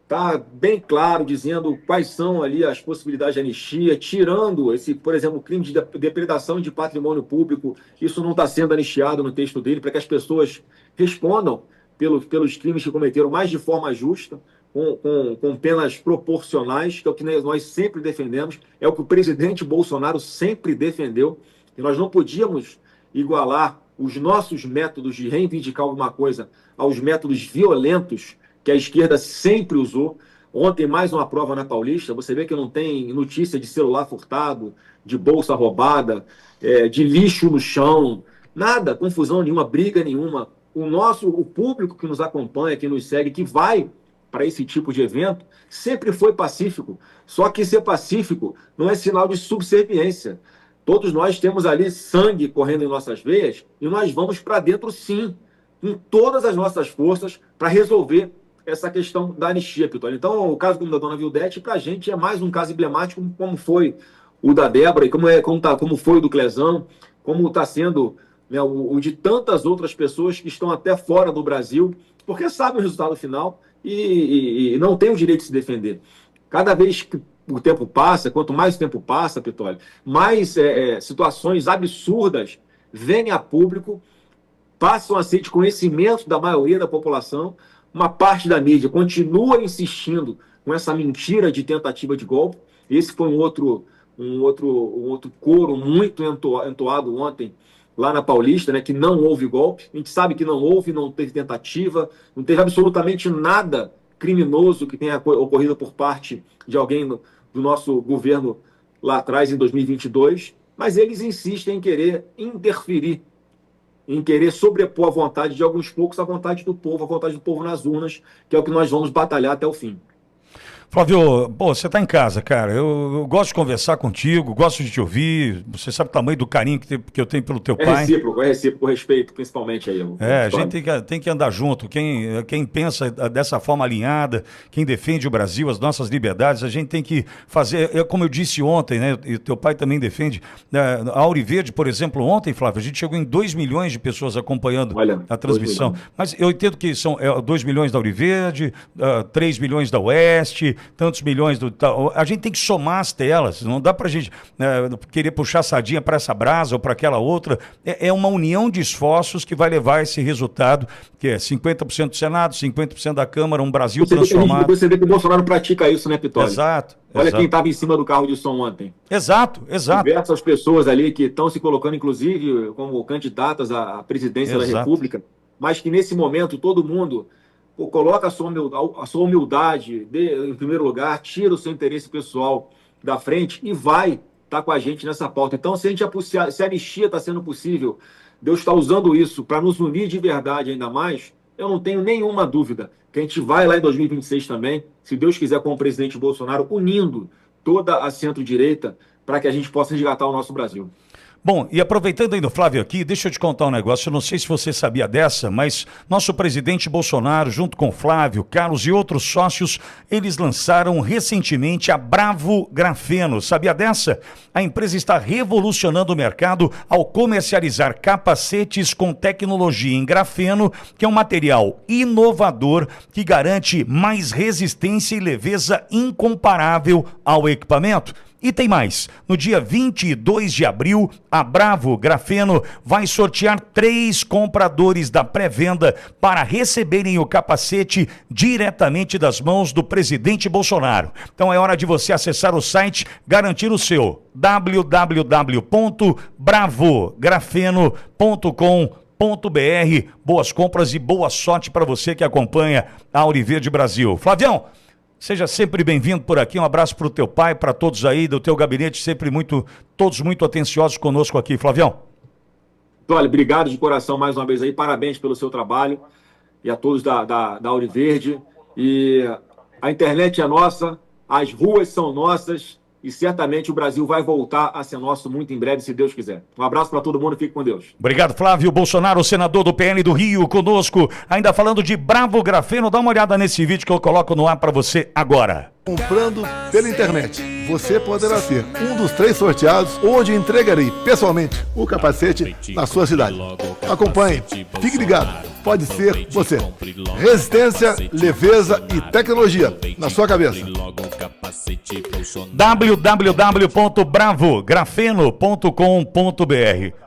está bem claro, dizendo quais são ali as possibilidades de anistia, tirando esse, por exemplo, crime de depredação de patrimônio público. Isso não está sendo anistiado no texto dele, para que as pessoas respondam pelos crimes que cometeram, mas de forma justa, com penas proporcionais, que é o que nós sempre defendemos, é o que o presidente Bolsonaro sempre defendeu, e nós não podíamos igualar os nossos métodos de reivindicar alguma coisa aos métodos violentos que a esquerda sempre usou. Ontem, mais uma prova na Paulista, você vê que não tem notícia de celular furtado, de bolsa roubada, de lixo no chão, nada, confusão nenhuma, briga nenhuma. O público que nos acompanha, que nos segue, que vai para esse tipo de evento, sempre foi pacífico. Só que ser pacífico não é sinal de subserviência. Todos nós temos ali sangue correndo em nossas veias e nós vamos para dentro, sim, com todas as nossas forças para resolver essa questão da anistia, Pitoli. Então, o caso como da dona Vildete, para a gente, é mais um caso emblemático, como foi o da Débora, e como foi o do Clezão, como está sendo, né, o de tantas outras pessoas que estão até fora do Brasil, porque sabem o resultado final e não têm o direito de se defender. Cada vez que o tempo passa, quanto mais o tempo passa, Pitoli, mais situações absurdas vêm a público, passam a ser de conhecimento da maioria da população. Uma parte da mídia continua insistindo com essa mentira de tentativa de golpe. Esse foi um outro coro muito entoado ontem lá na Paulista, né, que não houve golpe. A gente sabe que não houve, não teve tentativa, não teve absolutamente nada criminoso que tenha ocorrido por parte de alguém do nosso governo lá atrás, em 2022, mas eles insistem em querer interferir, em querer sobrepor a vontade de alguns poucos à vontade do povo nas urnas, que é o que nós vamos batalhar até o fim. Flávio, pô, você tá em casa, cara. Eu gosto de conversar contigo, gosto de te ouvir. Você sabe o tamanho do carinho que eu tenho pelo teu pai. É recíproco, respeito, principalmente aí. A gente tem que andar junto. Quem pensa dessa forma alinhada, quem defende o Brasil, as nossas liberdades, a gente tem que fazer, como eu disse ontem, né? E teu pai também defende. A Auriverde, por exemplo, ontem, Flávio, a gente chegou em 2 milhões de pessoas acompanhando a transmissão. Mas eu entendo que são 2 milhões da Auriverde, 3 milhões da Oeste, tantos milhões do... A gente tem que somar as telas, não dá pra gente querer puxar sardinha para essa brasa ou para aquela outra. É uma união de esforços que vai levar esse resultado, que é 50% do Senado, 50% da Câmara, um Brasil transformado. Você vê que o Bolsonaro pratica isso, né, Pitoli? Exato. Olha quem estava em cima do carro de som ontem. Exato. Diversas pessoas ali que estão se colocando, inclusive, como candidatas à presidência da República, mas que nesse momento todo mundo coloca a sua humildade em primeiro lugar, tira o seu interesse pessoal da frente e vai estar com a gente nessa pauta. Então, se a anistia está sendo possível, Deus está usando isso para nos unir de verdade ainda mais, eu não tenho nenhuma dúvida que a gente vai lá em 2026 também, se Deus quiser, com o presidente Bolsonaro, unindo toda a centro-direita para que a gente possa resgatar o nosso Brasil. Bom, e aproveitando ainda o Flávio aqui, deixa eu te contar um negócio, eu não sei se você sabia dessa, mas nosso presidente Bolsonaro, junto com Flávio, Carlos e outros sócios, eles lançaram recentemente a Bravo Grafeno. Sabia dessa? A empresa está revolucionando o mercado ao comercializar capacetes com tecnologia em grafeno, que é um material inovador que garante mais resistência e leveza incomparável ao equipamento. E tem mais, no dia 22 de abril, a Bravo Grafeno vai sortear 3 compradores da pré-venda para receberem o capacete diretamente das mãos do presidente Bolsonaro. Então é hora de você acessar o site, garantir o seu, www.bravografeno.com.br. Boas compras e boa sorte para você que acompanha a Auriverde Brasil. Flavião, seja sempre bem-vindo por aqui, um abraço para o teu pai, para todos aí do teu gabinete, sempre todos muito atenciosos conosco aqui, Flavião. Olha, obrigado de coração mais uma vez aí, parabéns pelo seu trabalho e a todos da Auriverde. E a internet é nossa, as ruas são nossas e certamente o Brasil vai voltar a ser nosso muito em breve, se Deus quiser. Um abraço para todo mundo, fique com Deus. Obrigado, Flávio Bolsonaro, senador do PL do Rio, conosco, ainda falando de Bravo Grafeno. Dá uma olhada nesse vídeo que eu coloco no ar para você agora. Comprando pela internet, você poderá ser um dos 3 sorteados, onde entregarei pessoalmente o capacete na sua cidade. Acompanhe, fique ligado, pode ser você. Resistência, leveza e tecnologia na sua cabeça. www.bravografeno.com.br